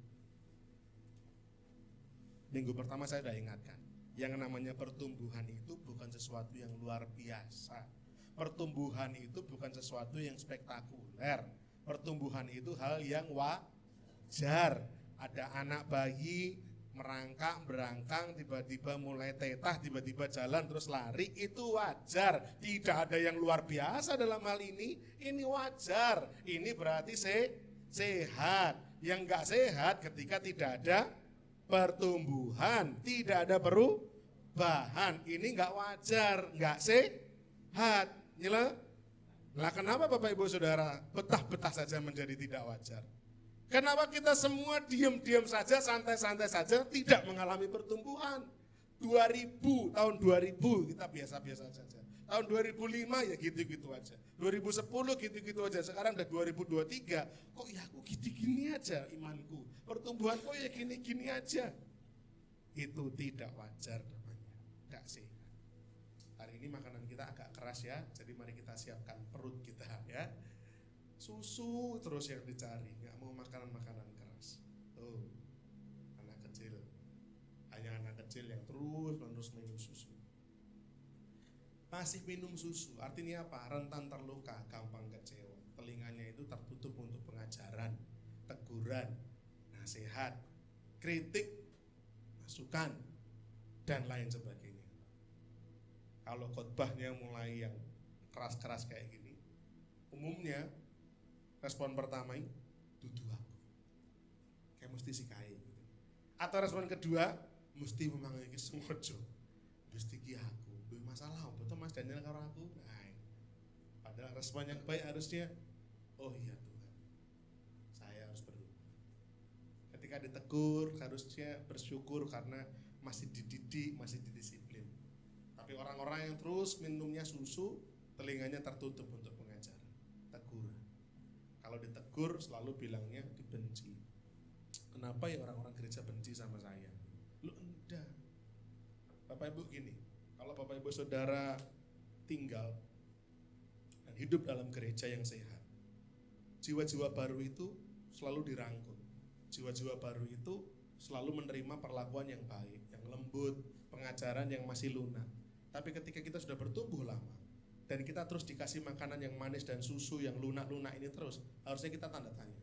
Minggu pertama saya sudah ingatkan, yang namanya pertumbuhan itu bukan sesuatu yang luar biasa. Pertumbuhan itu bukan sesuatu yang spektakuler. Pertumbuhan itu hal yang wajar. Ada anak bayi merangkak, berangkang, tiba-tiba mulai tetah, tiba-tiba jalan terus lari, itu wajar. Tidak ada yang luar biasa dalam hal ini wajar. Ini berarti sehat. Yang enggak sehat ketika tidak ada pertumbuhan, tidak ada perubahan. Ini enggak wajar, enggak sehat. Nyala? Lah kenapa Bapak Ibu Saudara betah-betah saja menjadi tidak wajar? Kenapa kita semua diam-diam saja, santai-santai saja, tidak mengalami pertumbuhan? Tahun 2000 kita biasa-biasa saja. Tahun 2005 ya gitu-gitu aja. 2010 gitu-gitu aja. Sekarang udah 2023, kok ya aku gini-gini aja imanku. Pertumbuhan kok ya gini-gini aja. Itu tidak wajar namanya, tidak sehat. Hari ini makanan kita agak keras ya, jadi mari kita siapkan perut kita ya. Susu terus yang dicari, nggak mau makanan-makanan keras. Tuh, anak kecil, hanya anak kecil yang terus minum susu. Masih minum susu, artinya apa? Rentan terluka, gampang kecewa. Telinganya itu tertutup untuk pengajaran, teguran, nasihat, kritik, masukan, dan lain sebagainya. Kalau khotbahnya mulai yang keras-keras kayak gini, umumnya respon pertama ini, dudu aku. Kayak mesti sikai gitu. Atau respon kedua, mesti memang iki sengaja. Mesti ki aku. Duwe masalah apa to Mas Daniel karo aku? Nah, padahal respon yang baik harusnya, oh iya Tuhan, saya harus berubah. Ketika ditegur, harusnya bersyukur karena masih dididik, masih didisiplin. Tapi orang-orang yang terus minumnya susu, telinganya tertutup untuk pengajaran, teguran. Kalau ditegur selalu bilangnya dibenci. Kenapa ya orang-orang gereja benci sama saya? Lu enggak. Bapak Ibu gini, kalau Bapak Ibu Saudara tinggal dan hidup dalam gereja yang sehat, jiwa-jiwa baru itu selalu dirangkul. Jiwa-jiwa baru itu selalu menerima perlakuan yang baik, yang lembut, pengajaran yang masih lunak. Tapi ketika kita sudah bertumbuh lama, dan kita terus dikasih makanan yang manis dan susu yang lunak-lunak ini terus, harusnya kita tanda tanya.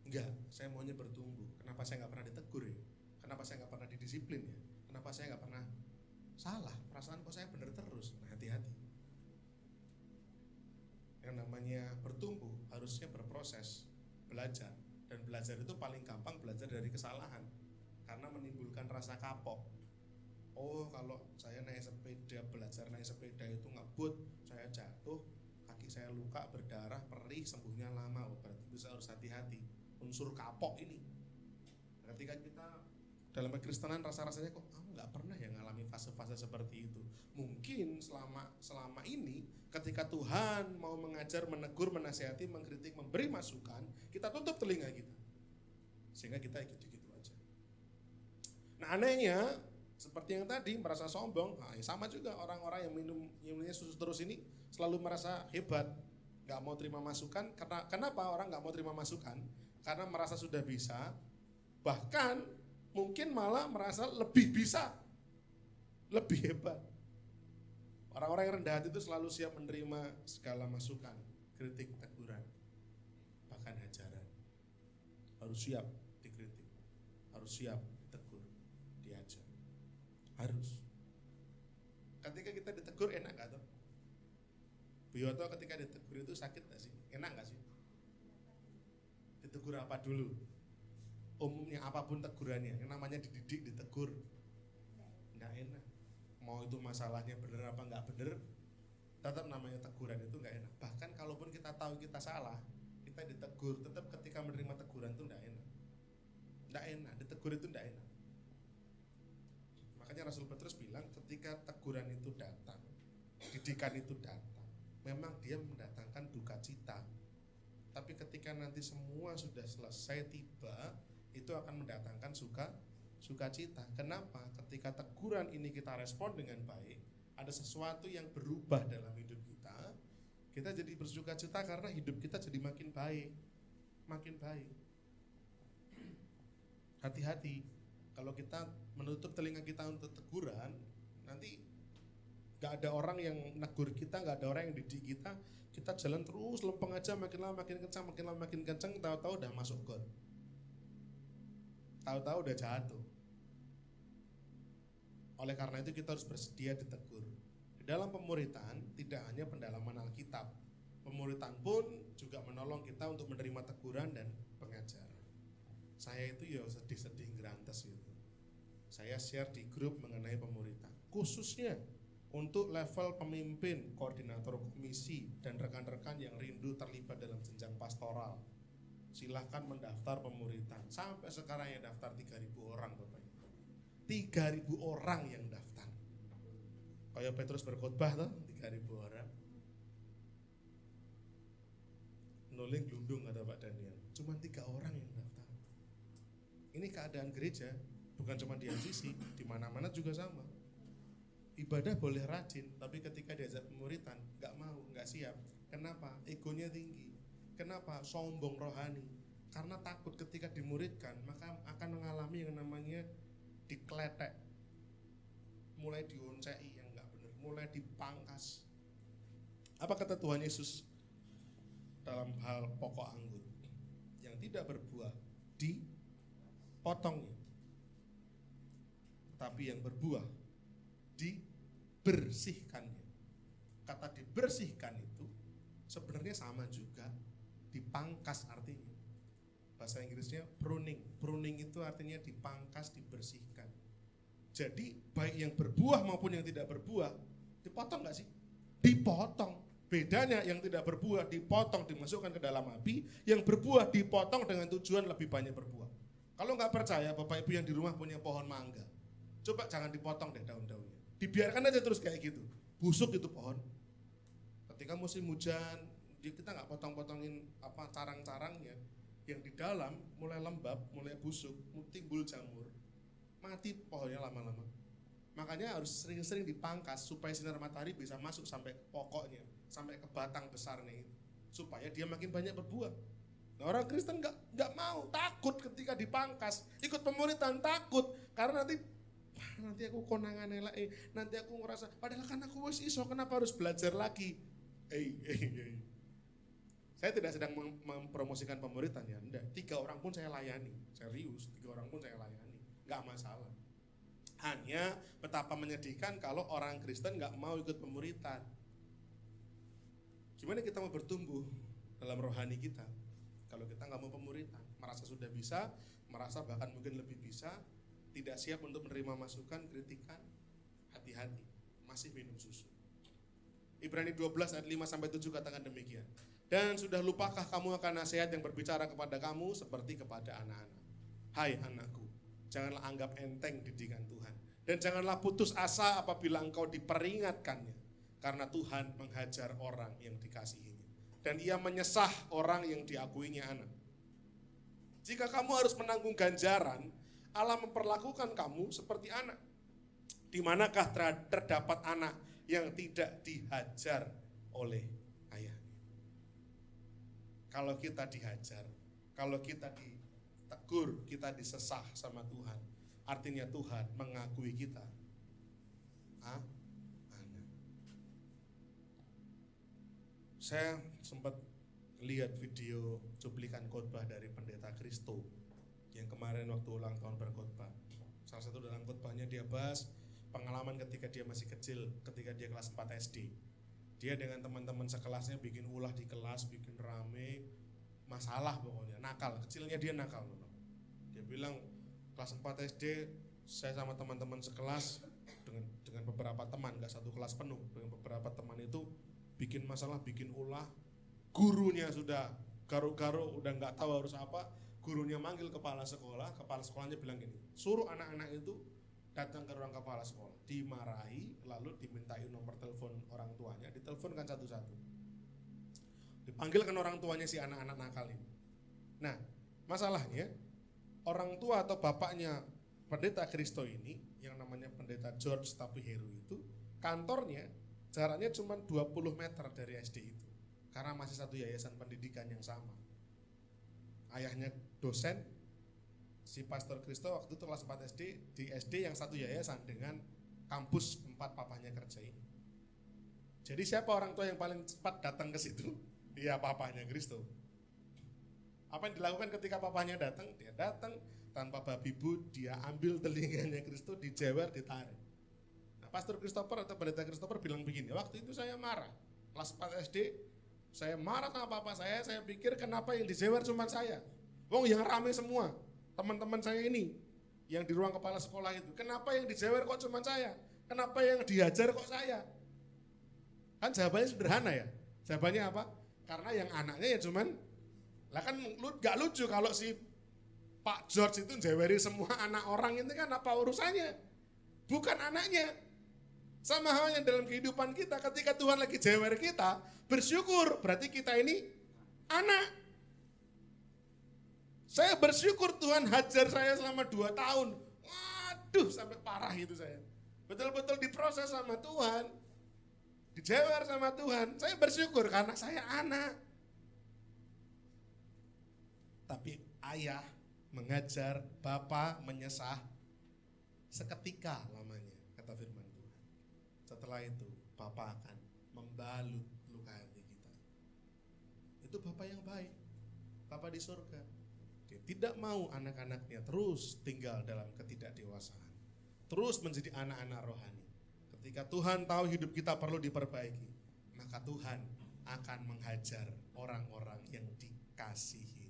Enggak, saya maunya bertumbuh. Kenapa saya nggak pernah ditegur ya? Kenapa saya nggak pernah didisiplin ya? Kenapa saya nggak pernah salah? Perasaan kok saya benar terus? Nah, hati-hati. Yang namanya bertumbuh harusnya berproses, belajar. Dan belajar itu paling gampang belajar dari kesalahan, karena menimbulkan rasa kapok. Oh, kalau saya naik sepeda, belajar naik sepeda itu ngebut, saya jatuh, kaki saya luka, berdarah, perih, sembuhnya lama. Oh, berarti bisa harus hati-hati. Unsur kapok ini. Ketika kita dalam kekristenan rasa-rasanya kok aku nggak pernah ya ngalami fase-fase seperti itu. Mungkin selama ini ketika Tuhan mau mengajar, menegur, menasihati, mengkritik, memberi masukan, kita tutup telinga kita. Sehingga kita gitu-gitu aja. Nah, anehnya seperti yang tadi merasa sombong, nah, sama juga orang-orang yang minumnya susu terus ini selalu merasa hebat, nggak mau terima masukan. Kenapa orang nggak mau terima masukan? Karena merasa sudah bisa, bahkan mungkin malah merasa lebih bisa, lebih hebat. Orang-orang yang rendah hati itu selalu siap menerima segala masukan, kritik, teguran, bahkan hajaran. Harus siap dikritik. harus siap ditegur, diajar. Harus. Ketika kita ditegur enak gak tuh? Bu Yoto ketika ditegur itu sakit gak sih? Enak gak sih? Ditegur apa dulu? Umumnya apapun tegurannya, yang namanya dididik ditegur nggak enak. Mau itu masalahnya bener apa nggak bener, tetap namanya teguran itu nggak enak. Bahkan kalaupun kita tahu kita salah, kita ditegur, tetap ketika menerima teguran itu nggak enak. Nggak enak, ditegur itu nggak enak. Makanya Rasul Petrus bilang ketika teguran itu datang, didikan itu datang, memang dia mendatangkan duka cita. Tapi ketika nanti semua sudah selesai tiba, itu akan mendatangkan sukacita. Kenapa? Ketika teguran ini kita respon dengan baik, ada sesuatu yang berubah dalam hidup kita jadi bersukacita karena hidup kita jadi makin baik, makin baik. Hati-hati, kalau kita menutup telinga kita untuk teguran, nanti gak ada orang yang negur kita, gak ada orang yang didik kita jalan terus lempeng aja, makin lama makin kencang, makin lama makin kencang, tahu-tahu udah masuk got. Tahu-tahu udah jatuh. Oleh karena itu kita harus bersedia ditegur. Di dalam pemuritan tidak hanya pendalaman Alkitab, pemuritan pun juga menolong kita untuk menerima teguran dan pengajaran. Saya itu ya sedih-sedih gerantes gitu. Saya share di grup mengenai pemuritan, khususnya untuk level pemimpin, koordinator komisi, dan rekan-rekan yang rindu terlibat dalam jenjang pastoral. Silahkan mendaftar pemuritan. Sampai sekarang yang daftar 3.000 orang Bapak Ibu. 3.000 orang yang daftar. Kayak Petrus berkhotbah tuh 3.000 orang. Nuling glundung kata Pak Daniel. Cuma 3 orang yang daftar. Ini keadaan gereja, bukan cuma di LCC, di mana-mana juga sama. Ibadah boleh rajin, tapi ketika diajak pemuritan nggak mau, nggak siap. Kenapa? Egonya tinggi. Kenapa? Sombong rohani. Karena takut ketika dimuridkan maka akan mengalami yang namanya dikletek, mulai dioncei yang nggak benar, mulai dipangkas. Apa kata Tuhan Yesus dalam hal pokok anggur? Yang tidak berbuah dipotongnya, tapi yang berbuah dibersihkannya. Kata dibersihkan itu sebenarnya sama juga dipangkas artinya. Bahasa Inggrisnya pruning. Pruning itu artinya dipangkas, dibersihkan. Jadi baik yang berbuah maupun yang tidak berbuah dipotong gak sih? Dipotong. Bedanya yang tidak berbuah dipotong, dimasukkan ke dalam api. Yang berbuah dipotong dengan tujuan lebih banyak berbuah. Kalau gak percaya Bapak Ibu yang di rumah punya pohon mangga, coba jangan dipotong deh daun-daunnya, dibiarkan aja terus kayak gitu. Busuk itu pohon. Ketika musim hujan, kita nggak potong-potongin carang-carangnya, yang di dalam mulai lembab, mulai busuk, timbul jamur, mati pohonnya lama-lama. Makanya harus sering-sering dipangkas supaya sinar matahari bisa masuk sampai ke pokoknya, sampai ke batang besarnya itu, supaya dia makin banyak berbuah. Nah, orang Kristen nggak mau, takut ketika dipangkas, ikut pemuritan takut karena nanti aku konangan elek, nanti aku ngerasa padahal kan aku wis iso, kenapa harus belajar lagi? Saya tidak sedang mempromosikan pemuritan ya, enggak. 3 orang pun saya layani, serius, 3 orang pun saya layani, enggak masalah. Hanya betapa menyedihkan kalau orang Kristen enggak mau ikut pemuritan. Gimana kita mau bertumbuh dalam rohani kita kalau kita enggak mau pemuritan, merasa sudah bisa, merasa bahkan mungkin lebih bisa, tidak siap untuk menerima masukan, kritikan? Hati-hati, masih minum susu. Ibrani 12 ayat 5-7 katakan demikian. Dan sudah lupakah kamu akan nasihat yang berbicara kepada kamu seperti kepada anak-anak? Hai anakku, janganlah anggap enteng didikan Tuhan. Dan janganlah putus asa apabila engkau diperingatkannya. Karena Tuhan menghajar orang yang dikasihinya. Dan ia menyesah orang yang diakuinya anak. Jika kamu harus menanggung ganjaran, Allah memperlakukan kamu seperti anak. Di manakah terdapat anak yang tidak dihajar oleh ayahnya? Kalau kita dihajar, kalau kita ditegur, kita disesah sama Tuhan, artinya Tuhan mengakui kita anak. Saya sempat lihat video cuplikan khotbah dari Pendeta Kristo yang kemarin waktu ulang tahun berkhotbah. Salah satu dalam khotbahnya dia bahas pengalaman ketika dia masih kecil, ketika dia kelas 4 SD. Dia dengan teman-teman sekelasnya bikin ulah di kelas, bikin rame, masalah pokoknya, nakal, kecilnya dia nakal. Dia bilang kelas 4 SD saya sama teman-teman sekelas dengan beberapa teman, gak satu kelas penuh, dengan beberapa teman itu bikin masalah, bikin ulah. Gurunya sudah garuk-garuk, udah gak tahu harus apa. Gurunya manggil kepala sekolahnya bilang gini, suruh anak-anak itu datang ke ruang kepala sekolah, dimarahi, lalu dimintai nomor telepon orang tuanya, diteleponkan satu-satu, dipanggilkan orang tuanya si anak-anak nakal ini. Nah, masalahnya orang tua atau bapaknya pendeta Kristo ini, yang namanya pendeta George Tapiheru itu, kantornya jaraknya cuma 20 meter dari SD itu, karena masih satu yayasan pendidikan yang sama. Ayahnya dosen, si Pastor Kristo waktu itu kelas 4 SD, di SD yang satu yayasan dengan kampus tempat papahnya kerja ini. Jadi siapa orang tua yang paling cepat datang ke situ? Ya papahnya Kristo. Apa yang dilakukan ketika papahnya datang? Dia datang tanpa babi bu, dia ambil telinganya Kristo, dijewer, ditarik. Nah, Pastor Christopher atau pendeta Christopher bilang begini, waktu itu saya marah, kelas 4 SD, saya marah sama papa saya pikir kenapa yang dijewer cuma saya. Wong yang rame semua, teman-teman saya ini, yang di ruang kepala sekolah itu, kenapa yang dijewer kok cuma saya? Kenapa yang dihajar kok saya? Kan jawabannya sederhana ya, jawabannya apa? Karena yang anaknya ya cuman, lah kan gak lucu kalau si Pak George itu jeweri semua anak orang itu kan apa urusannya? Bukan anaknya. Sama halnya dalam kehidupan kita, ketika Tuhan lagi jewer kita, bersyukur, berarti kita ini anak. Saya bersyukur Tuhan hajar saya selama 2 tahun. Waduh, sampai parah itu saya. Betul-betul diproses sama Tuhan, dijewer sama Tuhan. Saya bersyukur karena saya anak. Tapi ayah mengajar, bapak menyesah seketika lamanya, kata firman Tuhan. Setelah itu bapak akan membalut luka hati kita. Itu bapak yang baik, bapak di surga. Dia tidak mau anak-anaknya terus tinggal dalam ketidakdewasaan, terus menjadi anak-anak rohani. Ketika Tuhan tahu hidup kita perlu diperbaiki, maka Tuhan akan menghajar orang-orang yang dikasihinya.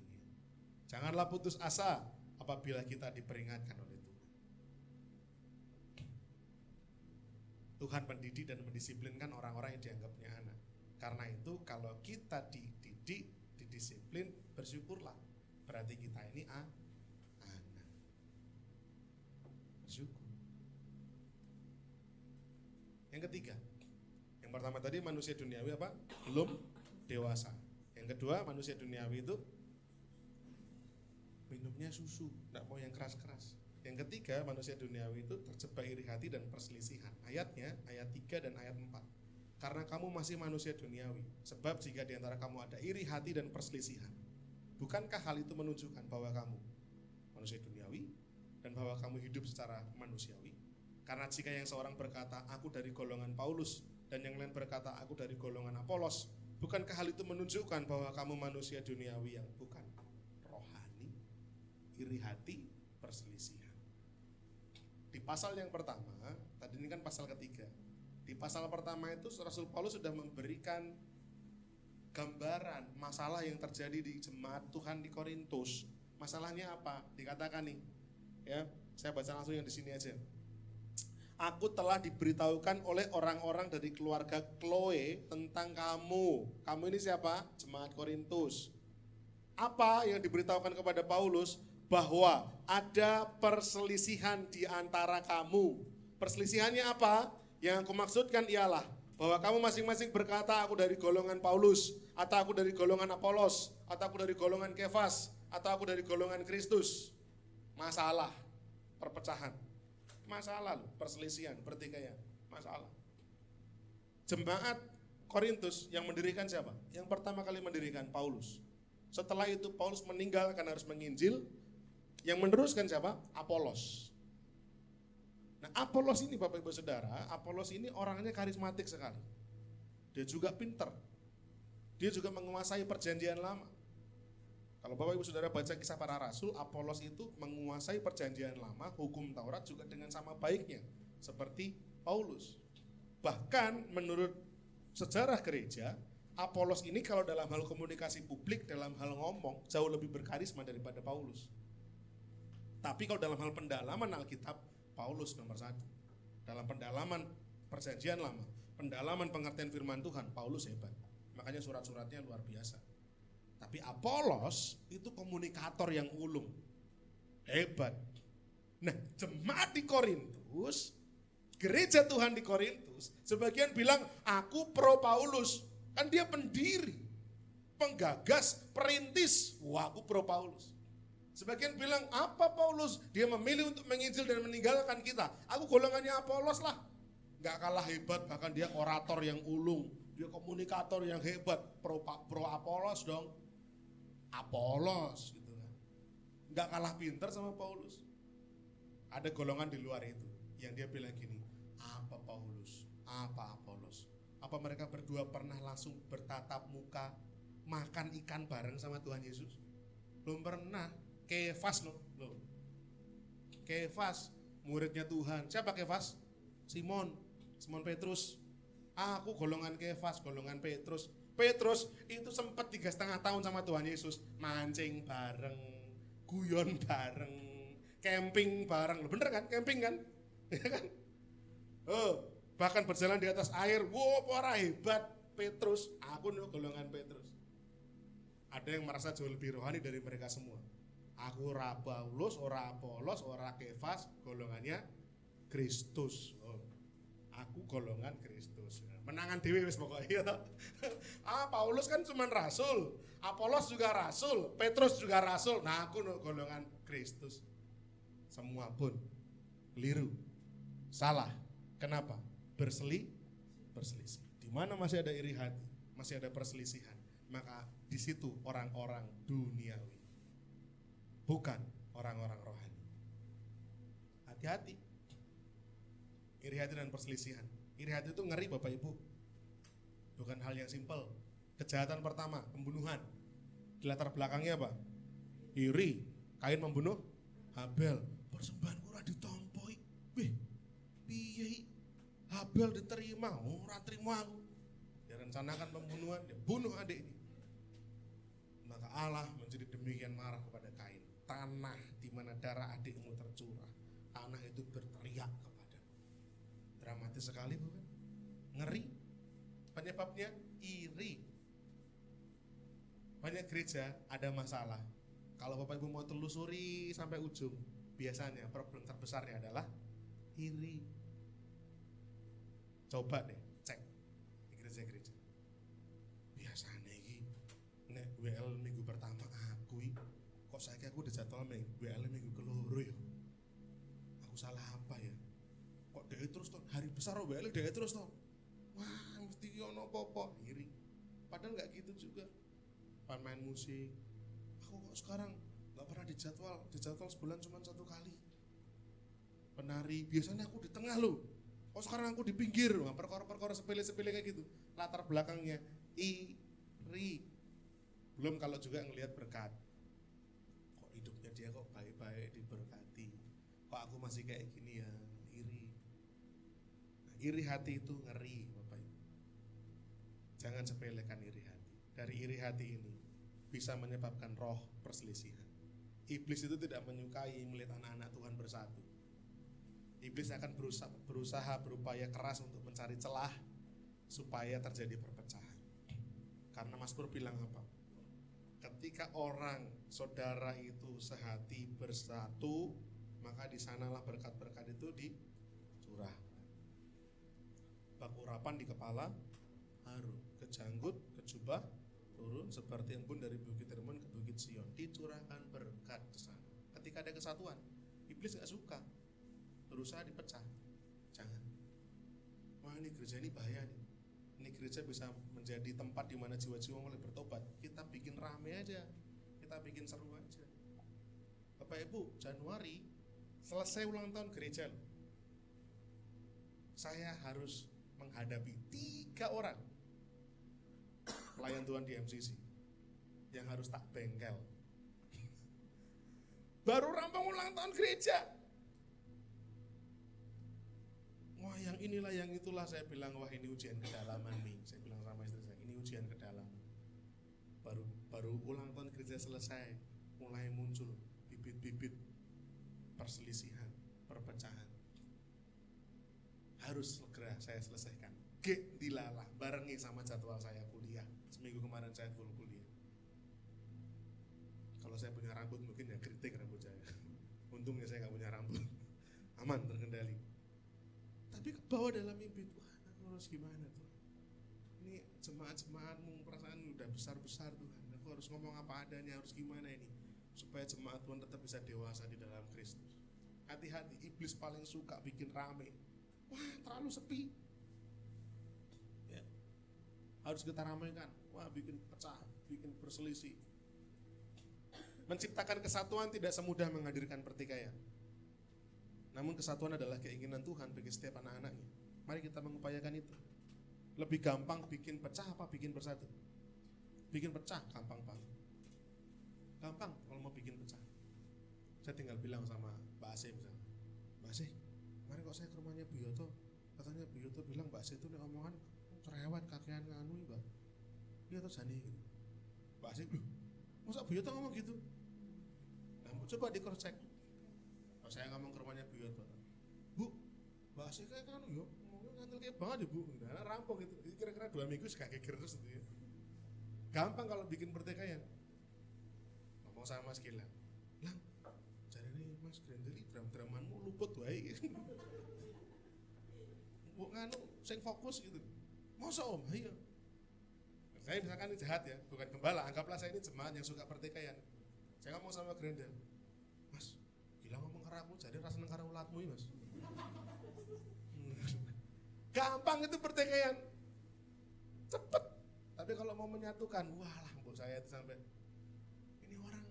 Janganlah putus asa apabila kita diperingatkan oleh Tuhan. Tuhan mendidik dan mendisiplinkan orang-orang yang dianggapnya anak. Karena itu kalau kita dididik, didisiplin, bersyukurlah. Berarti kita ini anak. Bersyukur. Yang ketiga, yang pertama tadi manusia duniawi apa? Belum dewasa. Yang kedua, manusia duniawi itu minumnya susu, tidak mau yang keras-keras. Yang ketiga, manusia duniawi itu terjebak iri hati dan perselisihan. Ayatnya, ayat 3 dan ayat 4. Karena kamu masih manusia duniawi, sebab jika di antara kamu ada iri hati dan perselisihan, bukankah hal itu menunjukkan bahwa kamu manusia duniawi dan bahwa kamu hidup secara manusiawi? Karena jika yang seorang berkata, aku dari golongan Paulus, dan yang lain berkata, aku dari golongan Apolos, bukankah hal itu menunjukkan bahwa kamu manusia duniawi yang bukan rohani, iri hati, perselisihan? Di pasal yang pertama, tadi ini kan pasal ketiga. Di pasal pertama itu Rasul Paulus sudah memberikan gambaran masalah yang terjadi di jemaat Tuhan di Korintus. Masalahnya apa? Dikatakan nih, ya, saya baca langsung yang di sini aja. Aku telah diberitahukan oleh orang-orang dari keluarga Chloe tentang kamu. Kamu ini siapa? Jemaat Korintus. Apa yang diberitahukan kepada Paulus? Bahwa ada perselisihan di antara kamu. Perselisihannya apa? Yang aku maksudkan ialah bahwa kamu masing-masing berkata aku dari golongan Paulus, atau aku dari golongan Apolos, atau aku dari golongan Kefas, atau aku dari golongan Kristus. Masalah, perpecahan. Masalah, perselisihan, pertikaian, masalah. Jemaat Korintus yang mendirikan siapa? Yang pertama kali mendirikan Paulus. Setelah itu Paulus meninggal karena harus menginjil. Yang meneruskan siapa? Apolos. Nah, Apolos ini Bapak Ibu Saudara, Apolos ini orangnya karismatik sekali. Dia juga pinter. Dia juga menguasai perjanjian lama. Kalau Bapak Ibu Saudara baca kisah para rasul, Apolos itu menguasai perjanjian lama, hukum Taurat juga dengan sama baiknya seperti Paulus. Bahkan menurut sejarah gereja, Apolos ini kalau dalam hal komunikasi publik, dalam hal ngomong, jauh lebih berkarisma daripada Paulus. Tapi kalau dalam hal pendalaman Alkitab, Paulus nomor 1. Dalam pendalaman perjanjian lama, pendalaman pengertian firman Tuhan, Paulus hebat. Makanya surat-suratnya luar biasa. Tapi Apolos itu komunikator yang ulung, hebat. Nah, jemaat di Korintus, gereja Tuhan di Korintus, sebagian bilang aku pro Paulus, kan dia pendiri, penggagas, perintis. Wah, aku pro Paulus. Sebagian bilang apa Paulus? Dia memilih untuk menginjil dan meninggalkan kita. Aku golongannya Apolos lah. Gak kalah hebat, bahkan dia orator yang ulung, dia komunikator yang hebat, pro Apolos dong. Apolos gitu kan. Gak kalah pintar sama Paulus. Ada golongan di luar itu yang dia bilang gini, apa Paulus, apa Apolos? Apa mereka berdua pernah langsung bertatap muka makan ikan bareng sama Tuhan Yesus? Belum pernah. Kefas loh. Kefas muridnya Tuhan. Siapa Kefas? Simon Petrus. Aku golongan Kefas, golongan Petrus. Petrus itu sempat 3,5 tahun sama Tuhan Yesus, mancing bareng, guyon bareng, camping bareng. Bener kan? Camping kan? Ya kan? Bahkan berjalan di atas air. Wow, para hebat Petrus. Aku nih golongan Petrus. Ada yang merasa jauh lebih rohani dari mereka semua. Aku ora Paulus, ora Apolos, ora Kefas, golongannya Kristus. Aku golongan Kristus. Menangan dewe wis pokoknya. Paulus kan cuma rasul, Apolos juga rasul, Petrus juga rasul. Nah, aku golongan Kristus. Semua pun keliru, salah. Kenapa? Berselisih. Di mana masih ada iri hati, masih ada perselisihan, maka di situ orang-orang duniawi, bukan orang-orang rohani. Hati-hati. Iri hati dan perselisihan. Iri hati itu ngeri Bapak Ibu. Bukan hal yang simpel. Kejahatan pertama, pembunuhan. Di latar belakangnya apa? Iri. Kain membunuh Habel. Persembahanku ora ditompoi. Piye? Habel diterima, ora terima aku. Dia rencanakan pembunuhan, dia bunuh adik ini. Maka Allah menjadi demikian marah kepada Kain. Tanah di mana darah adikmu tercurah, tanah itu berteriak kepadamu. Dramatis sekali bukan? Ngeri. Penyebabnya iri. Banyak gereja ada masalah. Kalau Bapak Ibu mau telusuri sampai ujung, biasanya problem terbesarnya adalah iri. Coba deh cek di gereja-gereja. Biasanya ini nek WL minggu pertama kok saya aku udah jadwal WL minggu keloro ya. Aku salah apa ya? Kok dia terus toh hari besar WL dia terus toh. Wah, mesti ono apa-apa, iri. Padahal enggak gitu juga. Main musik. Aku kok sekarang enggak pernah dijadwal sebulan cuma 1 kali. Penari, biasanya aku di tengah loh. Kok sekarang aku di pinggir. Wah, perkara-perkara sepele-sepele kayak gitu. Latar belakangnya iri. Belum kalau juga ngelihat berkat. Kok hidupnya dia kok baik-baik diberkati. Kok aku masih kayak gini ya, iri. Nah, iri hati itu ngeri, Bapak Ibu. Jangan sepelekan iri hati. Dari iri hati ini bisa menyebabkan roh perselisihan. Iblis itu tidak menyukai melihat anak-anak Tuhan bersatu. Iblis akan berusaha berupaya keras untuk mencari celah supaya terjadi perpecahan. Karena Mazmur bilang apa? Ketika orang saudara itu sehati bersatu, maka di sanalah berkat-berkat itu dicurahkan. Bak urapan di kepala harum, kejanggut, kejubah turun seperti embun dari Bukit Hermon ke Bukit Sion. Dicurahkan berkat di sana. Ketika ada kesatuan, iblis gak suka, berusaha dipecah. Jangan. Wah, ini gereja ini bahaya nih. Ini gereja bisa menjadi tempat di mana jiwa-jiwa mulai bertobat. Kita bikin rame aja, kita bikin seru aja. Bapak Ibu, Januari selesai ulang tahun gereja loh. Saya harus menghadapi 3 orang pelayan Tuhan di MCC yang harus tak bengkel Baru rampung ulang tahun gereja. Wah yang inilah yang itulah, saya bilang wah ini ujian kedalaman nih. Saya bilang sama istri saya, ini ujian kedalaman. Baru ulang tahun gereja selesai, mulai muncul bibit-bibit perselisihan, perpecahan. Harus segera saya selesaikan. Dilalah, barengi sama jadwal saya kuliah. Seminggu kemarin saya full kuliah. Kalau saya punya rambut mungkin ya keriting rambut saya. Untungnya saya nggak punya rambut, aman terkendali. Tapi ke bawah dalam mimpi, Tuhan aku harus gimana Tuhan? Ini jemaat-jemaatmu perasaan udah besar-besar Tuhan. Aku harus ngomong apa adanya, harus gimana ini supaya jemaat Tuhan tetap bisa dewasa di dalam Kristus. Hati-hati, iblis paling suka bikin rame. Wah terlalu sepi. Ya. Harus kita ramaikan. Wah bikin pecah, bikin berselisih. Menciptakan kesatuan tidak semudah menghadirkan pertikaian. Namun kesatuan adalah keinginan Tuhan bagi setiap anak-anaknya. Mari kita mengupayakan itu. Lebih gampang bikin pecah apa bikin bersatu? Bikin pecah gampang banget. Gampang kalau mau bikin pecah. Saya tinggal bilang sama Mbak Asih misalnya, Mbak Asih, mari kok saya ke rumahnya Bu Yoto. Katanya Bu Yoto bilang Mbak Asih itu nih omongan cerewet kakean nganu Mbak. Iya tuh jani gitu. Mbak Asih, loh masa Bu Yoto ngomong gitu? Nah coba di cross check. Kalau saya ngomong ke rumahnya Bu Yoto, Bu, Mbak Asih kayak kan yuk ngomongnya ngantil kayak banget ya Bu. Nah rampung gitu, kira-kira 2 minggu suka geger terus gitu ya. Gampang kalau bikin pertikaian. Ngomong sama Mas Gilang, Lang, jadi ini Mas Grendeli dram-dramanmu luput wae. Bu nganu, sing fokus gitu. Masa Om? Iya. Saya misalkan ini jahat ya, bukan gembala, anggaplah saya ini jemaat yang suka pertikaian. Saya ngomong sama Grendel, Mas, Gilang ngomong karo aku, jadi rasa nengkara ulatmu ya Mas. Gampang itu pertikaian, cepet. Tapi kalau mau menyatukan, wah lah mbok saya itu sampai ini orang.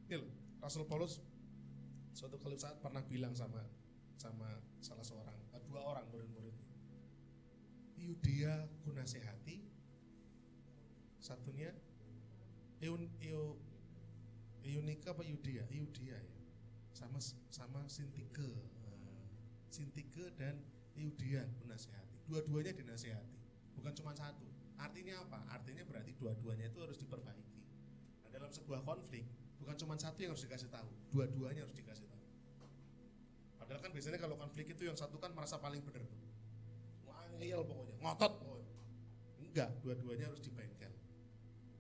Ini loh, Rasul Paulus suatu kali saat pernah bilang sama salah seorang, 2 orang murid-muridnya, Yudia ku nasihati, satunya Eunika apa Yudia ya, sama Sintike dan Eudia ku nasihati. Dua-duanya dinasihati, bukan cuma satu. Artinya apa? Artinya berarti dua-duanya itu harus diperbaiki. Nah, dalam sebuah konflik bukan cuma satu yang harus dikasih tahu, dua-duanya harus dikasih tahu. Padahal kan biasanya kalau konflik itu yang satu kan merasa paling benar tuh. Ngeyel pokoknya, ngotot pokoknya. Enggak, dua-duanya harus dibengkel.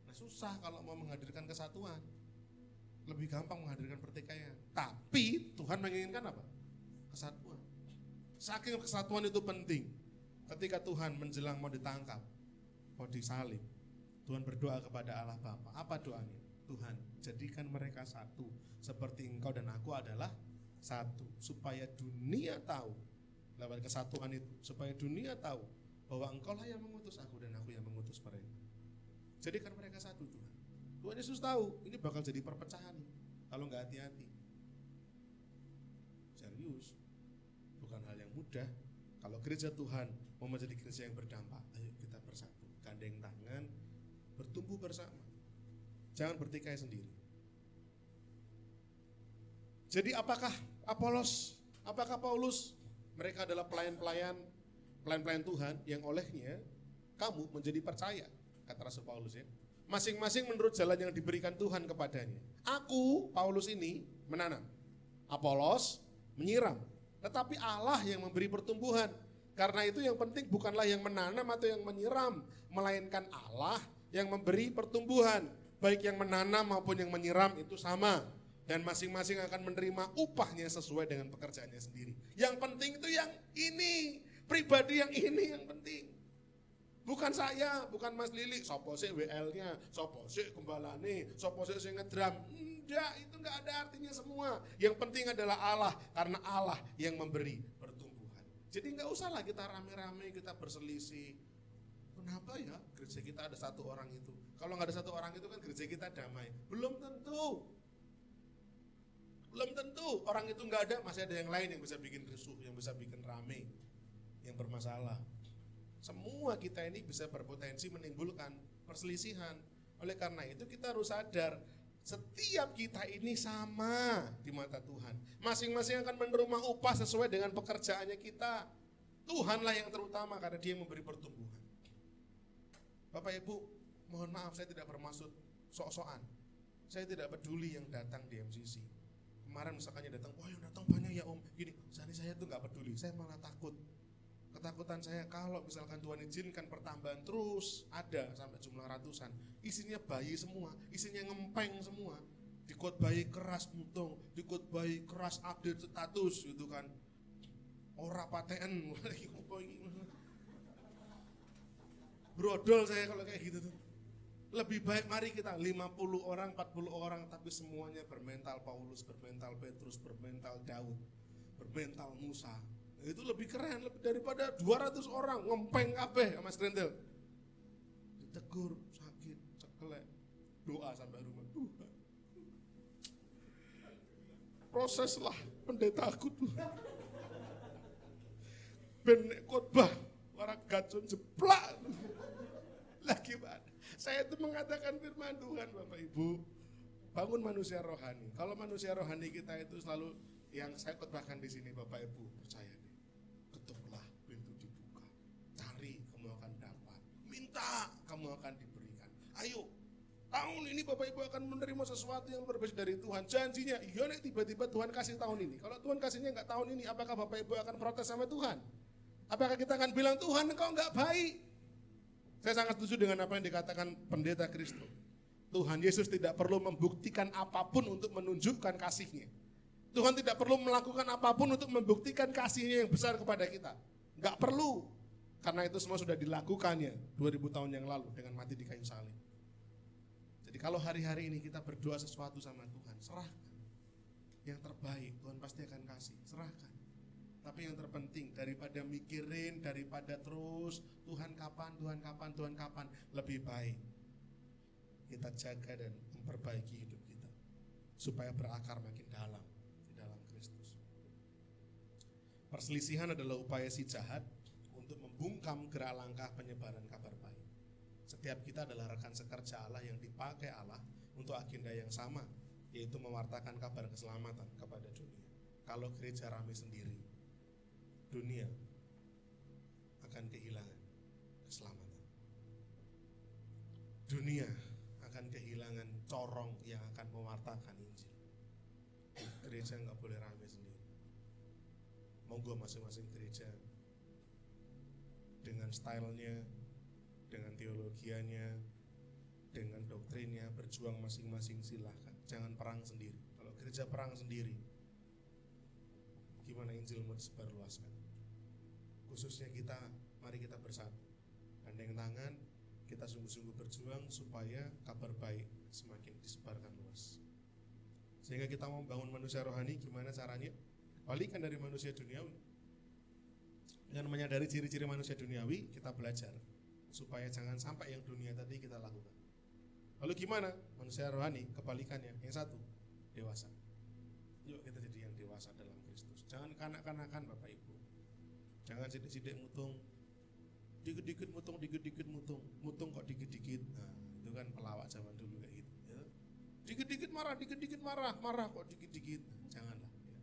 Nah susah kalau mau menghadirkan kesatuan. Lebih gampang menghadirkan pertikaian. Tapi Tuhan menginginkan apa? Kesatuan. Saking kesatuan itu penting. Ketika Tuhan menjelang mau ditangkap, mau disalib, Tuhan berdoa kepada Allah Bapa. Apa doanya? Tuhan, jadikan mereka satu seperti Engkau dan aku adalah satu, supaya dunia tahu lewat kesatuan itu, supaya dunia tahu bahwa Engkau lah yang mengutus aku dan aku yang mengutus mereka. Jadikan mereka satu Tuhan. Tuhan Yesus tahu ini bakal jadi perpecahan kalau nggak hati-hati. Serius, bukan hal yang mudah. Kalau gereja Tuhan mau menjadi gereja yang berdampak, ayo kita bersatu, gandeng tangan, bertumbuh bersama. Jangan bertikai sendiri. Jadi apakah Apolos, apakah Paulus, mereka adalah pelayan-pelayan Tuhan yang olehnya kamu menjadi percaya, kata Rasul Paulus ya. Masing-masing menurut jalan yang diberikan Tuhan kepadanya. Aku, Paulus ini menanam, Apolos menyiram, tetapi Allah yang memberi pertumbuhan. Karena itu yang penting bukanlah yang menanam atau yang menyiram, melainkan Allah yang memberi pertumbuhan. Baik yang menanam maupun yang menyiram itu sama. Dan masing-masing akan menerima upahnya sesuai dengan pekerjaannya sendiri. Yang penting itu yang ini, pribadi yang ini yang penting. Bukan saya, bukan Mas Lili, sopo sih WL-nya, sopo sih gembalane, sopo sih ngedram. Enggak, itu enggak ada artinya semua. Yang penting adalah Allah, karena Allah yang memberi pertumbuhan. Jadi enggak usahlah kita rame-rame, kita berselisih. Kenapa ya gereja kita ada satu orang itu? Kalau enggak ada satu orang itu kan gereja kita damai. Belum tentu. Belum tentu, orang itu enggak ada, masih ada yang lain yang bisa bikin rusuh, yang bisa bikin rame, yang bermasalah. Semua kita ini bisa berpotensi menimbulkan perselisihan. Oleh karena itu kita harus sadar, Setiap kita ini sama di mata Tuhan. Masing-masing akan menerima upah sesuai dengan pekerjaannya kita. Tuhanlah yang terutama karena Dia yang memberi pertumbuhan. Bapak Ibu, mohon maaf saya tidak bermaksud sok-sokan. Saya tidak peduli yang datang di MCC. Kemarin misalkan yang datang, wah yang datang banyak ya om. Gini, saya tuh gak peduli, saya malah takut. Ketakutan saya kalau misalkan Tuhan izinkan pertambahan terus ada sampai jumlah ratusan, isinya bayi semua, isinya ngempeng semua, dikotbahi keras mutung, dikotbahi keras update status gitu kan, ora paten, brodol saya kalau kayak gitu tuh. Lebih baik mari kita 50 orang, 40 orang tapi semuanya bermental Paulus, bermental Petrus, bermental Daud, bermental Musa. Itu lebih keren lebih daripada 200 orang ngempeng kabeh Mas Grendel. Ditegur, sakit, cekelek, doa sampai rumah Tuhan. Proseslah pendetaku Tuhan. Ben khotbah orang gacun jeplak. Lagi mana? Saya itu mengatakan firman Tuhan Bapak Ibu. Bangun manusia rohani. Kalau manusia rohani kita itu selalu yang saya khotbahkan di sini Bapak Ibu, percaya deh. Ketuklah pintu dibuka. Cari kamu akan dapat. Minta kamu akan diberikan. Ayo. Tahun ini Bapak Ibu akan menerima sesuatu yang berbeda dari Tuhan. Janjinya, iya nih tiba-tiba Tuhan kasih tahun ini. Kalau Tuhan kasihnya enggak tahun ini, apakah Bapak Ibu akan protes sama Tuhan? Apakah kita akan bilang Tuhan engkau enggak baik? Saya sangat setuju dengan apa yang dikatakan Pendeta Kristo. Tuhan Yesus tidak perlu membuktikan apapun untuk menunjukkan kasih-Nya. Tuhan tidak perlu melakukan apapun untuk membuktikan kasih-Nya yang besar kepada kita. Enggak perlu. Karena itu semua sudah dilakukannya 2000 tahun yang lalu dengan mati di kayu salib. Jadi kalau hari-hari ini kita berdoa sesuatu sama Tuhan, serahkan. Yang terbaik Tuhan pasti akan kasih, serahkan. Tapi yang terpenting daripada mikirin, daripada terus Tuhan kapan, Tuhan kapan, Tuhan kapan, lebih baik kita jaga dan memperbaiki hidup kita supaya berakar makin dalam di dalam Kristus. Perselisihan adalah upaya si jahat untuk membungkam gerak langkah penyebaran kabar baik. Setiap kita adalah rekan sekerja Allah yang dipakai Allah untuk agenda yang sama, yaitu mewartakan kabar keselamatan kepada dunia. Kalau gereja ramai sendiri, dunia akan kehilangan keselamatan. Dunia akan kehilangan corong yang akan mewartakan Injil. Gereja nggak boleh ramai sendiri. Monggo masing-masing gereja dengan stylenya, dengan teologianya, dengan doktrinnya berjuang masing-masing, silahkan. Jangan perang sendiri. Kalau gereja perang sendiri, gimana Injil mau disebarluaskan? Khususnya kita, mari kita bersatu, gandeng tangan, kita sungguh-sungguh berjuang supaya kabar baik semakin disebarkan luas. Sehingga kita mau membangun manusia rohani, gimana caranya? Balikan dari manusia duniawi. Dengan menyadari ciri-ciri manusia duniawi, kita belajar supaya jangan sampai yang dunia tadi kita lakukan. Lalu gimana? Manusia rohani, kebalikannya. Yang satu, dewasa. Yuk kita jadi yang dewasa dalam Kristus. Jangan kanak-kanakan Bapak Ibu. Jangan sidik-sidik mutung, dikit-dikit mutung, dikit-dikit mutung kok dikit-dikit. Nah, itu kan pelawak zaman dulu kayak gitu. Ya. Dikit-dikit marah, marah kok dikit-dikit. Nah, janganlah. Ya.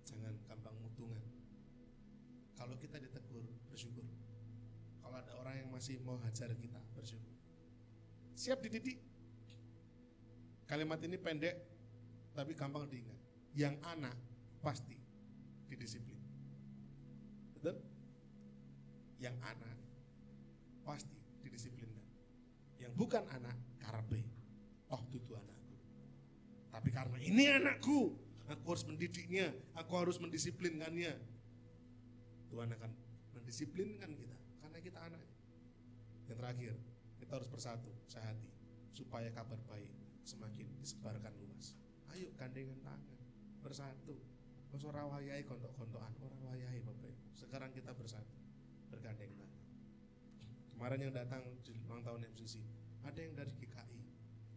Jangan gampang mutungan. Kalau kita ditegur, bersyukur. Kalau ada orang yang masih mau hajar kita, bersyukur. Siap dididik. Kalimat ini pendek, tapi gampang diingat. Yang anak pasti didisiplin. Betul? Yang anak pasti didisiplinkan. Yang bukan anak, karepe. Oh, itu anakku. Tapi karena ini anakku, aku harus mendidiknya, aku harus mendisiplinkannya. Tuhan akan mendisiplinkan kita karena kita anaknya. Yang terakhir, kita harus bersatu, sehati, supaya kabar baik semakin disebarkan luas. Ayo gandengan tangan, bersatu. Wis ora wayahe kontok-kontokan, ora wayahe Bapak Ibu. Sekarang kita bersatu, bergandeng tangan. Kemarin yang datang di ulang tahun MCC, ada yang dari GKI,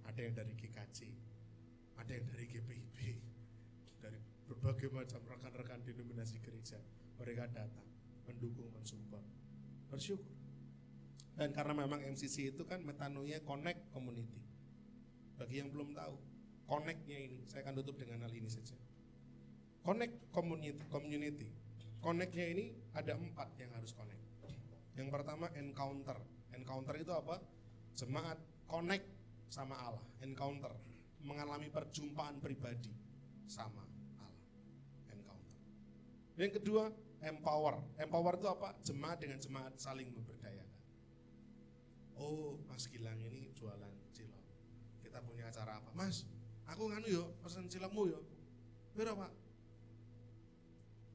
ada yang dari GKJ, ada yang dari GPIB, dari berbagai macam rekan-rekan denominasi gereja. Mereka datang, mendukung, mensupport, bersyukur. Dan karena memang MCC itu kan metanoia connect community. Bagi yang belum tahu, connect-nya ini, saya akan tutup dengan hal ini saja. Connect community. Connect-nya ini ada 4 yang harus connect. Yang pertama encounter. Encounter itu apa? Jemaat connect sama Allah. Encounter, mengalami perjumpaan pribadi sama Allah. Encounter. Yang kedua empower. Empower itu apa? Jemaat dengan jemaat saling memberdayakan. Oh, Mas Gilang ini jualan cilok. Kita punya acara apa? Mas, aku nganu yo, pesan cilokmu yo. Berapa, Pak?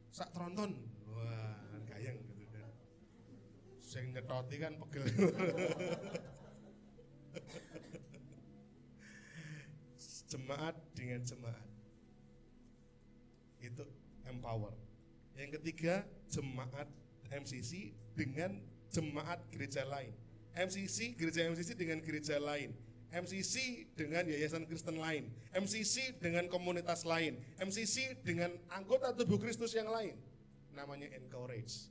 Sak tronton. Wah, kan gayeng gitu kan. Sing ngetoti kan pegel. Jemaat dengan jemaat. Itu empower. Yang ketiga, jemaat MCC dengan jemaat gereja lain. MCC, gereja MCC dengan gereja lain. MCC dengan yayasan Kristen lain, MCC dengan komunitas lain, MCC dengan anggota tubuh Kristus yang lain. Namanya encourage.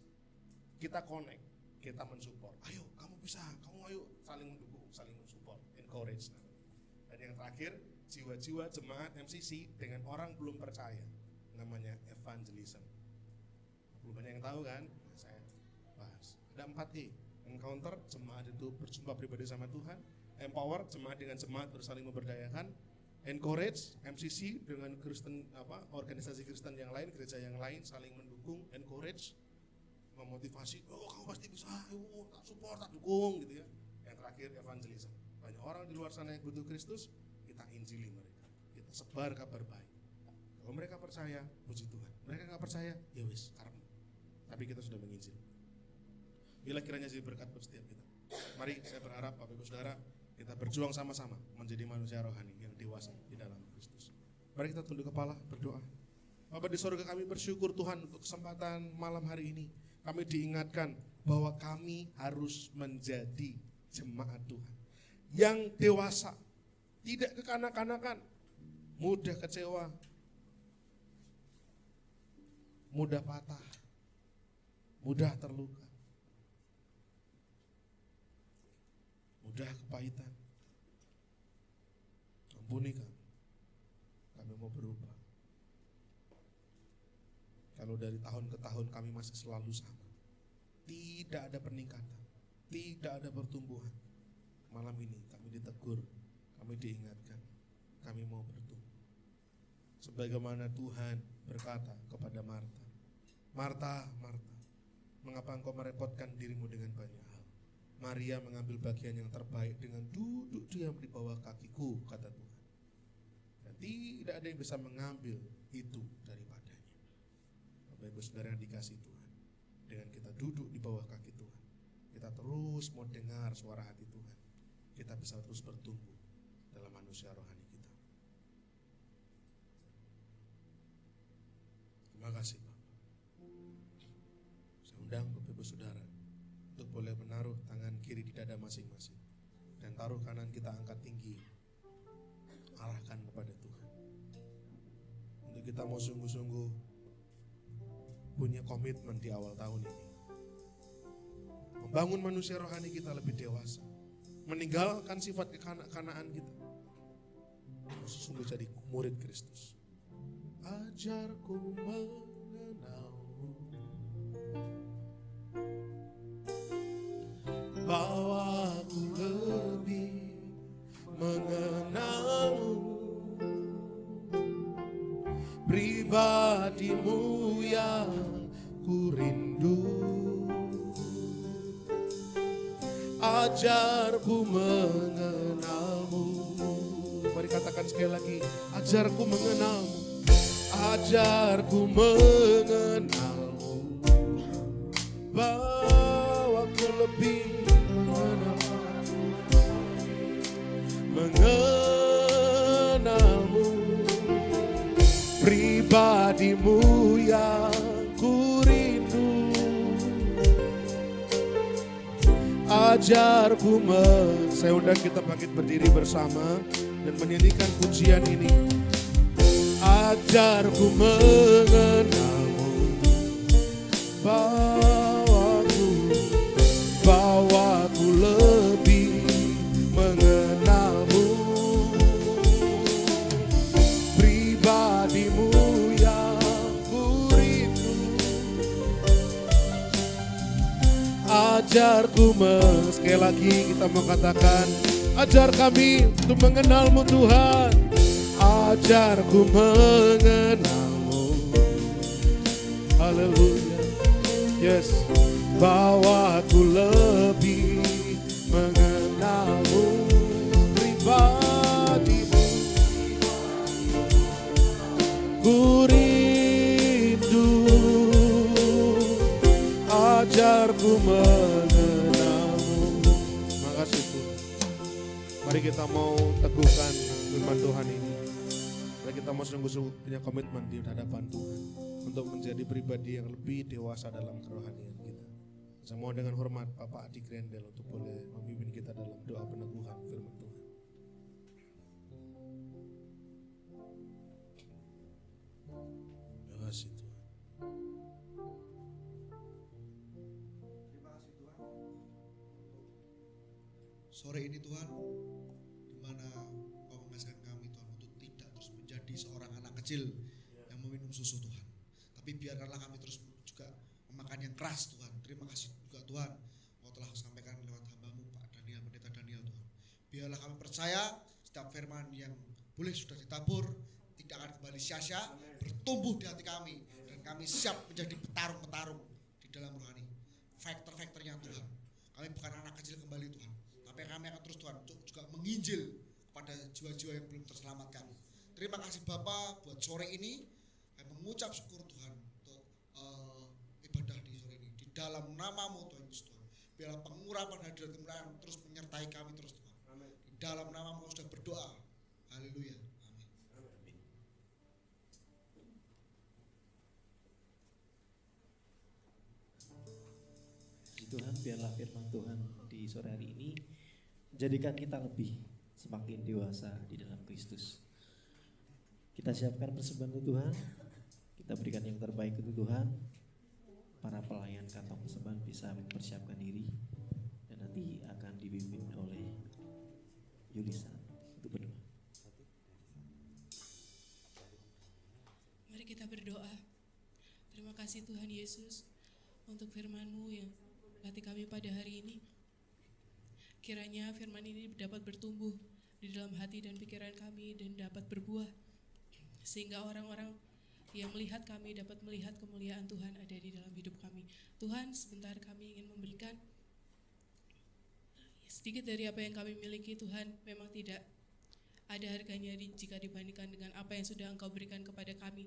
Kita connect, kita mensupport. Ayo, kamu bisa, kamu ayo, saling mendukung, saling mensupport, encourage. Dan yang terakhir, jiwa-jiwa jemaat MCC dengan orang belum percaya. Namanya evangelism. Belum banyak yang tahu kan? Saya bahas. Ada 4E. Encounter, jemaat itu berjumpa pribadi sama Tuhan. Empower, jemaat dengan jemaat bersaling memberdayakan. Encourage, MCC dengan Kristen organisasi Kristen yang lain, gereja yang lain saling mendukung. Encourage, memotivasi. Oh, kamu pasti bisa. Tak support, tak dukung gitu ya. Yang terakhir evangelism. Banyak orang di luar sana yang butuh Kristus, kita injili mereka. Kita sebar kabar baik. Kalau mereka percaya, puji Tuhan. Mereka nggak percaya, ya wis, karma. Tapi kita sudah menginjil. Bila kiranya jadi berkat buat setiap kita. Mari saya berharap Bapak Ibu Saudara, kita berjuang sama-sama menjadi manusia rohani yang dewasa di dalam Kristus. Mari kita tunduk kepala, berdoa. Bapa di surga, kami bersyukur Tuhan untuk kesempatan malam hari ini. Kami diingatkan bahwa kami harus menjadi jemaat Tuhan yang dewasa, tidak kekanak-kanakan, mudah kecewa, mudah patah, mudah terluka, mudah kepahitan. Ampuni kami. Kami mau berubah. Kalau dari tahun ke tahun kami masih selalu sama, tidak ada peningkatan, tidak ada pertumbuhan. Malam ini kami ditegur, kami diingatkan, kami mau bertumbuh. Sebagaimana Tuhan berkata kepada Marta, Marta, Marta, mengapa engkau merepotkan dirimu dengan banyak hal? Maria mengambil bagian yang terbaik dengan duduk diam di bawah kakiku, kata Tuhan. Dan tidak ada yang bisa mengambil itu daripadanya. Bapak Ibu Saudara yang dikasihi Tuhan, dengan kita duduk di bawah kaki Tuhan, kita terus mau dengar suara hati Tuhan, kita bisa terus bertumbuh dalam manusia rohani kita. Terima kasih Bapak. Saya undang Bapak Ibu Saudara untuk boleh menaruh tangan kiri di dada masing-masing dan taruh kanan kita angkat tinggi, arahkan kepada Tuhan. Untuk kita mau sungguh-sungguh punya komitmen di awal tahun ini, membangun manusia rohani kita lebih dewasa, meninggalkan sifat kekanak-kanaan kita, sungguh jadi murid Kristus. Ajarku mengenalmu, bawaku lebih mengenalmu, pribadimu yang ku rindu. Ajarku mengenalmu. Mari katakan sekali lagi, ajarku mengenalmu, ajarku mengenalmu, bawaku lebih mengenalmu, pribadimu yang ku rindu. Ajarku saya undang kita bangkit berdiri bersama dan menyanyikan pujian ini. Ajarku mengenalmu, bawaku lebih mengenalmu, Ajarku sekali lagi kita mau katakan, ajar kami untuk mengenal-Mu Tuhan. Ajarku mengenal-Mu. Haleluya. Yes. Bahwa aku lebih mengenal-Mu pribadi-Mu. Ku rindu, ajarku mengenal-Mu. Makasih Tuhan. Mari kita mau teguhkan firman Tuhan ini. Mari kita mau sungguh-sungguh punya komitmen di hadapan Tuhan untuk menjadi pribadi yang lebih dewasa dalam kerohanian kita. Semua dengan hormat Bapak Adi Grendel untuk boleh memimpin kita dalam doa peneguhan firman Tuhan. Terima kasih Tuhan. Terima kasih Tuhan. Sore ini Tuhan, di mana Kau mengajarkan kami Tuhan untuk tidak terus menjadi seorang anak kecil yang meminum susu Tuhan. Tapi biarkanlah kami terus juga memakan yang keras Tuhan. Terima kasih juga Tuhan, Kau telah sampaikan lewat hamba-Mu Pak Daniel, Pendeta Daniel Tuhan. Biarlah kami percaya setiap firman yang boleh sudah ditabur tidak akan kembali sia-sia, bertumbuh di hati kami, dan kami siap menjadi petarung-petarung di dalam rohani. Faktor-faktornya Tuhan, kami bukan anak kecil kembali Tuhan, tapi kami akan terus Tuhan juga menginjil kepada jiwa-jiwa yang belum terselamatkan. Terima kasih Bapa buat sore ini, kami mengucap syukur Tuhan untuk ibadah di sore ini. Di dalam nama-Mu Tuhan Yesus Tuhan, biarlah pengurapan hadirat kemuliaan terus menyertai kami terus Tuhan. Di dalam nama-Mu sudah berdoa. Haleluya. Tuhan, biarlah firman Tuhan di sore hari ini jadikan kita lebih semakin dewasa di dalam Kristus. Kita siapkan persembahan untuk Tuhan, kita berikan yang terbaik untuk Tuhan. Para pelayan kantong persembahan bisa mempersiapkan diri dan nanti akan dipimpin oleh Yulisa untuk berdoa. Mari kita berdoa. Terima kasih Tuhan Yesus untuk firman-Mu yang latih kami pada hari ini. Kiranya firman ini dapat bertumbuh di dalam hati dan pikiran kami dan dapat berbuah, sehingga orang-orang yang melihat kami dapat melihat kemuliaan Tuhan ada di dalam hidup kami. Tuhan, sebentar kami ingin memberikan sedikit dari apa yang kami miliki. Tuhan, memang tidak ada harganya jika dibandingkan dengan apa yang sudah Engkau berikan kepada kami.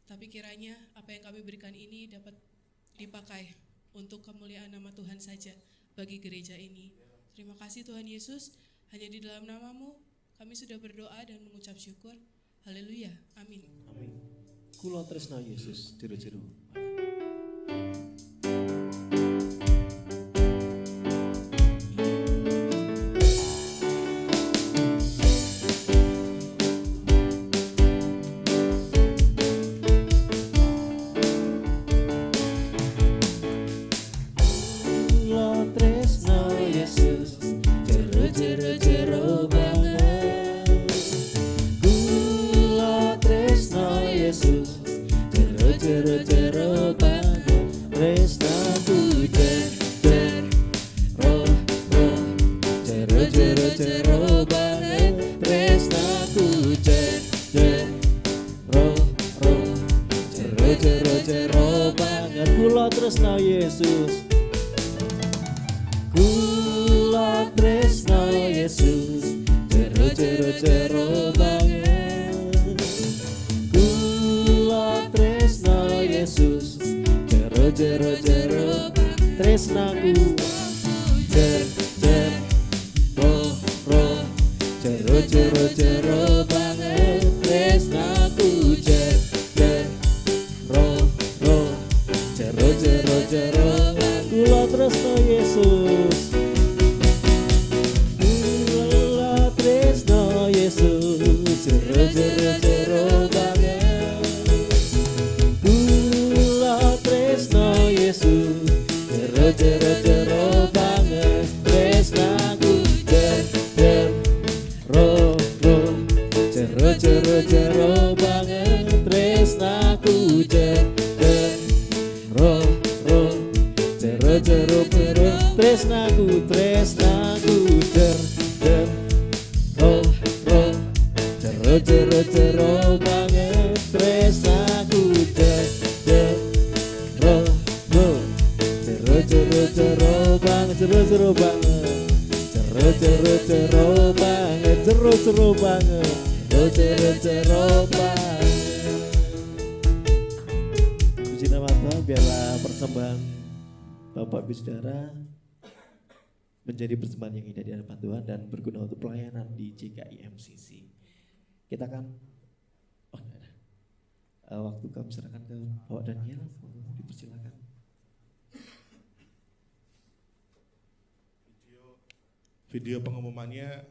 Tapi kiranya apa yang kami berikan ini dapat dipakai untuk kemuliaan nama Tuhan saja bagi gereja ini. Terima kasih Tuhan Yesus, hanya di dalam nama-Mu kami sudah berdoa dan mengucap syukur. Haleluya, amin. Amin. Kula tresna Yesus, jero-jero. Jero tresnaku jero banget tresnaku jero banget jero banget puji nama Tuhan. Biarlah persembahan Bapak Ibu Saudara menjadi persembahan yang indah di hadapan Tuhan dan berguna untuk pelayanan di GKI MCC. Kita akan waktu kami serahkan ke Bapak Daniel, dipersilakan. Video pengumumannya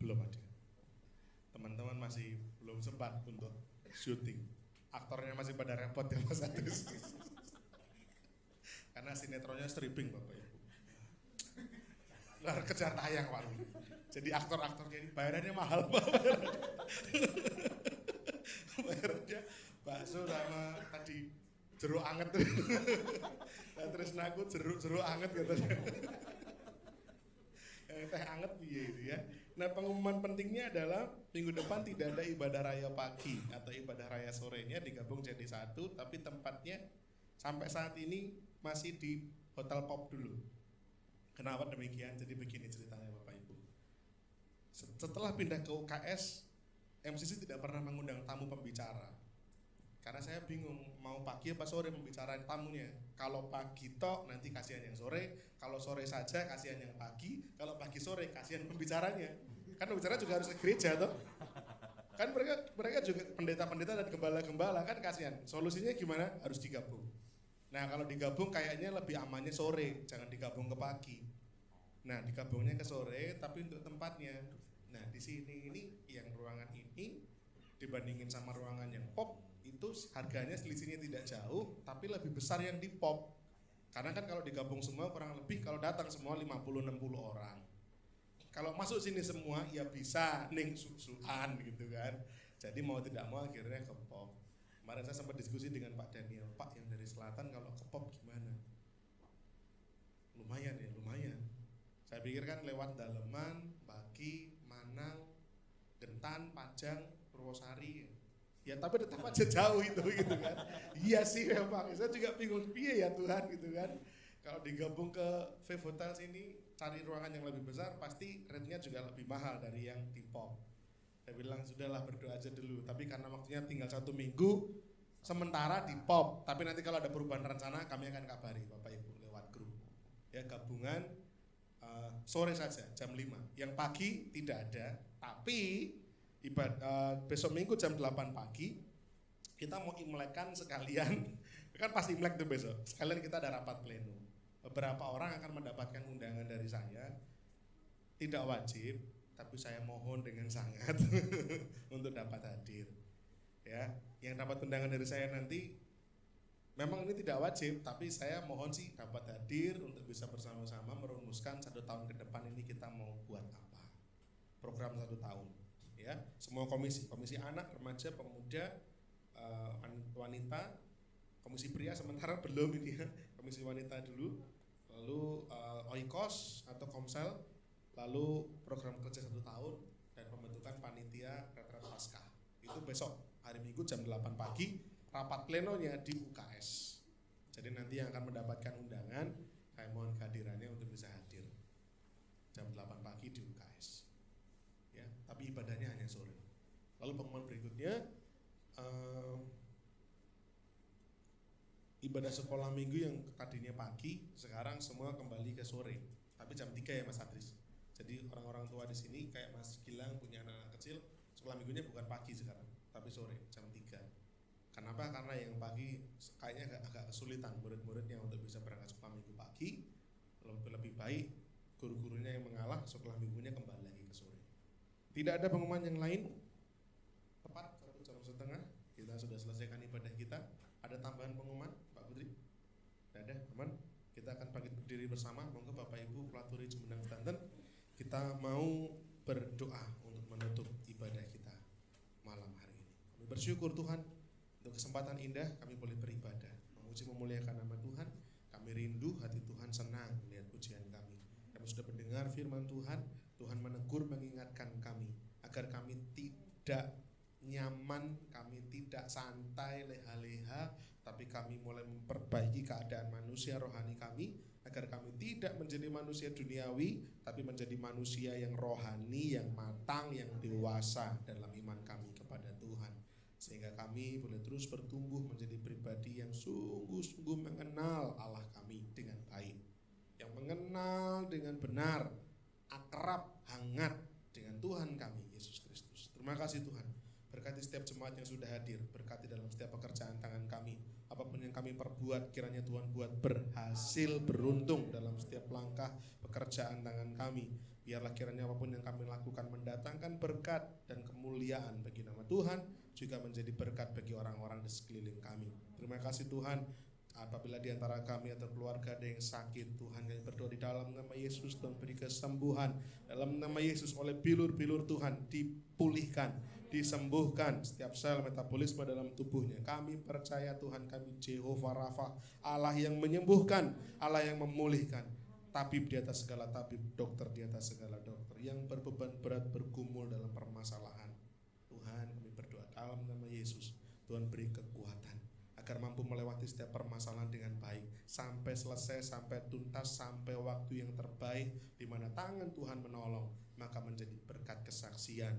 belum ada. Teman-teman masih belum sempat untuk syuting. Aktornya masih pada repot ya Mas Adus. Karena sinetronnya stripping Bapak Ibu. Luar kejar tayang Pak. Jadi aktor-aktornya ini bayarannya mahal Pak. Bayarannya bakso sama tadi jeruk anget. Nah, terus naku jeruk anget katanya. Teh anget piye itu ya. Nah, pengumuman pentingnya adalah minggu depan tidak ada ibadah raya pagi atau ibadah raya sorenya digabung jadi satu, tapi tempatnya sampai saat ini masih di Hotel Pop dulu. Kenapa demikian? Jadi begini ceritanya Bapak Ibu. Setelah pindah ke UKS, MCC tidak pernah mengundang tamu pembicara. Karena saya bingung mau pagi apa sore membicarakan tamunya. Kalau pagi tok nanti kasihan yang sore, kalau sore saja kasihan yang pagi, kalau pagi sore kasihan pembicaranya. Kan pembicara juga harus ke gereja toh. Kan mereka juga pendeta-pendeta dan gembala-gembala kan kasihan. Solusinya gimana? Harus digabung. Nah, kalau digabung kayaknya lebih amannya sore, jangan digabung ke pagi. Nah, digabungnya ke sore tapi untuk tempatnya. Nah, di sini ini yang ruangan ini dibandingin sama ruangan yang pop itu harganya selisihnya tidak jauh, tapi lebih besar yang di pop. Karena kan kalau digabung semua kurang lebih kalau datang semua 50-60 orang. Kalau masuk sini semua ya bisa ning susuan gitu kan. Jadi mau tidak mau akhirnya ke pop. Kemarin saya sempat diskusi dengan Pak Daniel, Pak yang dari selatan kalau ke pop gimana? Lumayan ya, lumayan. Saya pikir kan lewat Daleman, Bagi, Manang, Gentan, Pajang, Purwosari. Ya tapi tetap aja jauh itu gitu kan. Iya sih memang, saya juga bingung piye ya Tuhan gitu kan. Kalau digabung ke Vive Hotel sini cari ruangan yang lebih besar pasti rate-nya juga lebih mahal dari yang di pop. Saya bilang sudahlah berdoa aja dulu, tapi karena waktunya tinggal 1 minggu sementara di pop, tapi nanti kalau ada perubahan rencana kami akan kabari Bapak Ibu lewat grup. Ya gabungan sore saja jam 5. Yang pagi tidak ada, tapi besok minggu jam 8 pagi kita mau imlekkan sekalian kan pasti imlek tuh besok, sekalian kita ada rapat pleno. Beberapa orang akan mendapatkan undangan dari saya, tidak wajib tapi saya mohon dengan sangat untuk dapat hadir ya. Yang dapat undangan dari saya nanti memang ini tidak wajib tapi saya mohon sih dapat hadir untuk bisa bersama-sama merumuskan 1 tahun ke depan ini kita mau buat apa, program 1 tahun ya. Semua komisi anak, remaja, pemuda, wanita, komisi pria sementara belum ini ya, komisi wanita dulu, lalu oikos atau komsel, lalu program kerja 1 tahun dan pembentukan panitia retret paskah. Itu besok hari Minggu jam 8 pagi rapat plenonya di UKS. Jadi nanti yang akan mendapatkan undangan saya mohon kehadirannya untuk bisa hadir jam 8 pagi di UKS. Ya, tapi ibadahnya hanya sore. Lalu pengumuman berikutnya ibadah sekolah minggu yang tadinya pagi sekarang semua kembali ke sore, tapi jam 3 ya Mas Adris. Jadi orang-orang tua di sini kayak Mas Gilang punya anak kecil, sekolah minggunya bukan pagi sekarang, tapi sore jam 3. Kenapa? Karena yang pagi kayaknya agak kesulitan murid-muridnya untuk bisa berangkat sekolah minggu pagi. Lebih baik guru-gurunya yang mengalah, sekolah minggunya kembali lagi ke sore. Tidak ada pengumuman yang lain. Tepat 1 jam setengah kita sudah selesaikan ibadah kita. Ada tambahan pengumuman Pak Putri? Tidak ada, aman. Kita akan bangkit berdiri bersama. Monggo Bapak Ibu Pelaturi Jumendang Banten, kita mau berdoa untuk menutup ibadah kita malam hari ini. Kami bersyukur Tuhan untuk kesempatan indah kami boleh beribadah, memuji memuliakan nama Tuhan. Kami rindu hati Tuhan senang melihat Kami sudah mendengar firman Tuhan, Tuhan menegur mengingatkan kami agar kami tidak nyaman, kami tidak santai leha-leha, tapi kami mulai memperbaiki keadaan manusia rohani kami, agar kami tidak menjadi manusia duniawi, tapi menjadi manusia yang rohani, yang matang, yang dewasa dalam iman kami kepada Tuhan. Sehingga kami boleh terus bertumbuh menjadi pribadi yang sungguh-sungguh mengenal Allah kami dengan baik, yang mengenal dengan benar, akrab, hangat dengan Tuhan kami, Yesus Kristus. Terima kasih Tuhan. Berkati setiap jemaat yang sudah hadir, berkati dalam setiap pekerjaan tangan kami. Apapun yang kami perbuat, kiranya Tuhan buat berhasil, beruntung dalam setiap langkah pekerjaan tangan kami. Biarlah kiranya apapun yang kami lakukan mendatangkan berkat dan kemuliaan bagi nama Tuhan, juga menjadi berkat bagi orang-orang di sekeliling kami. Terima kasih Tuhan. Apabila di antara kami atau keluarga ada yang sakit, Tuhan kami berdoa di dalam nama Yesus, Tuhan beri kesembuhan. Dalam nama Yesus, oleh bilur-bilur Tuhan dipulihkan, disembuhkan setiap sel metabolisme dalam tubuhnya. Kami percaya Tuhan kami Jehovah Rafa, Allah yang menyembuhkan, Allah yang memulihkan, tabib di atas segala tabib, dokter di atas segala dokter, yang berbeban berat bergumul dalam permasalahan. Tuhan kami berdoa dalam nama Yesus, Tuhan beri kekuatan agar mampu melewati setiap permasalahan dengan baik, sampai selesai, sampai tuntas, sampai waktu yang terbaik di mana tangan Tuhan menolong, maka menjadi berkat kesaksian.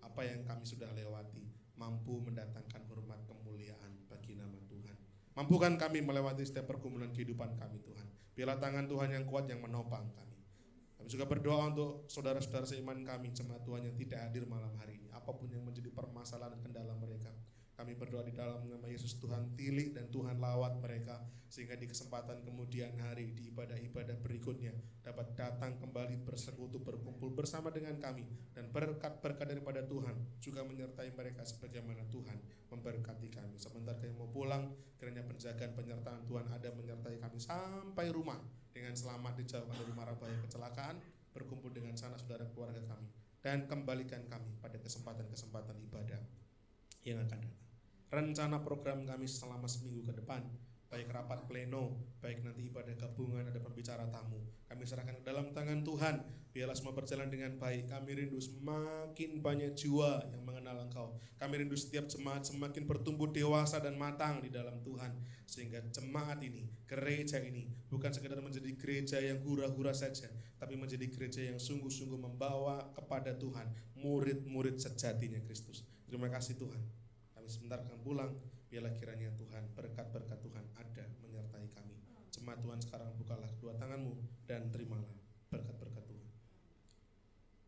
Apa yang kami sudah lewati mampu mendatangkan hormat kemuliaan bagi nama Tuhan. Mampukan kami melewati setiap pergumulan kehidupan kami Tuhan. Biarlah tangan Tuhan yang kuat yang menopang kami. Kami juga berdoa untuk saudara-saudara seiman kami, jemaat Tuhan yang tidak hadir malam hari ini. Apapun yang menjadi permasalahan dan kendala mereka, kami berdoa di dalam nama Yesus, Tuhan tilik dan Tuhan lawat mereka, sehingga di kesempatan kemudian hari, di ibadah-ibadah berikutnya dapat datang kembali bersekutu, berkumpul bersama dengan kami, dan berkat-berkat daripada Tuhan juga menyertai mereka sebagaimana Tuhan memberkati kami. Sebentar kami mau pulang, kiranya penjagaan penyertaan Tuhan ada menyertai kami sampai rumah dengan selamat, dijauhkan dari mara bahaya kecelakaan, berkumpul dengan sanak saudara keluarga kami, dan kembalikan kami pada kesempatan-kesempatan ibadah yang akan datang. Rencana program kami selama seminggu ke depan, baik rapat pleno, baik nanti ibadah gabungan, ada pembicara tamu, kami serahkan ke dalam tangan Tuhan. Biarlah semua berjalan dengan baik. Kami rindu semakin banyak jiwa yang mengenal Engkau. Kami rindu setiap jemaat semakin bertumbuh dewasa dan matang di dalam Tuhan, sehingga jemaat ini, gereja ini bukan sekedar menjadi gereja yang hura-hura saja, tapi menjadi gereja yang sungguh-sungguh membawa kepada Tuhan murid-murid sejatinya Kristus. Terima kasih Tuhan. Sebentar akan pulang, biarlah kiranya Tuhan, berkat-berkat Tuhan ada menyertai kami. Jemaat Tuhan sekarang bukalah kedua tanganmu dan terimalah berkat-berkat Tuhan.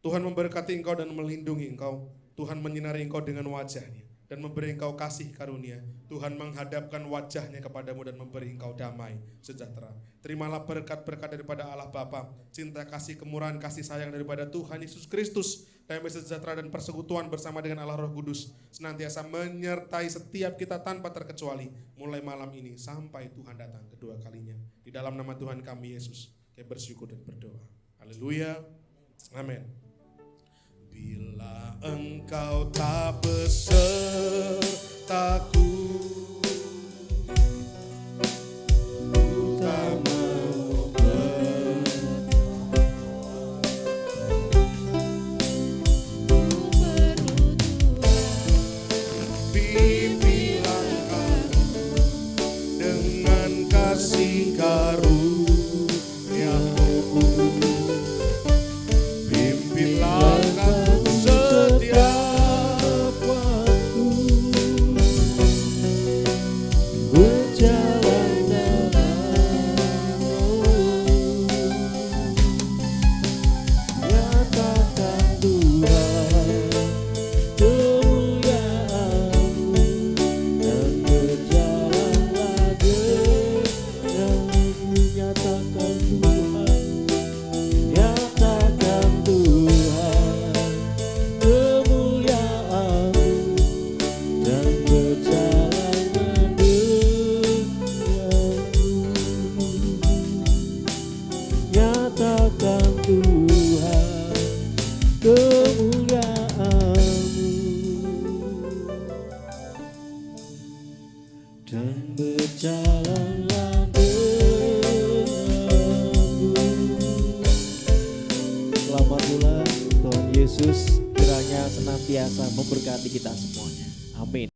Tuhan memberkati engkau dan melindungi engkau. Tuhan menyinari engkau dengan wajah-Nya dan memberi engkau kasih karunia. Tuhan menghadapkan wajah-Nya kepadamu dan memberi engkau damai sejahtera. Terimalah berkat-berkat daripada Allah Bapa, cinta kasih kemurahan kasih sayang daripada Tuhan Yesus Kristus, damai sejahtera dan persekutuan bersama dengan Allah Roh Kudus senantiasa menyertai setiap kita tanpa terkecuali, mulai malam ini sampai Tuhan datang kedua kalinya. Di dalam nama Tuhan kami Yesus, kami bersyukur dan berdoa. Haleluya. Amin. Bila engkau tak besertaku, kasih karunia-Mu, pimpinlah aku setiap waktu, berjalan denganmu, nyatakan Tuhan kemuliaan-Mu, dan berjalanlah nyatakan Tuhan, nyatakan Tuhan kemuliaan-Mu, dan berjalanlah denganmu, nyatakan Tuhan kemuliaan-Mu, dan berjalanlah denganmu. senantiasa memberkati kita semuanya. Amin.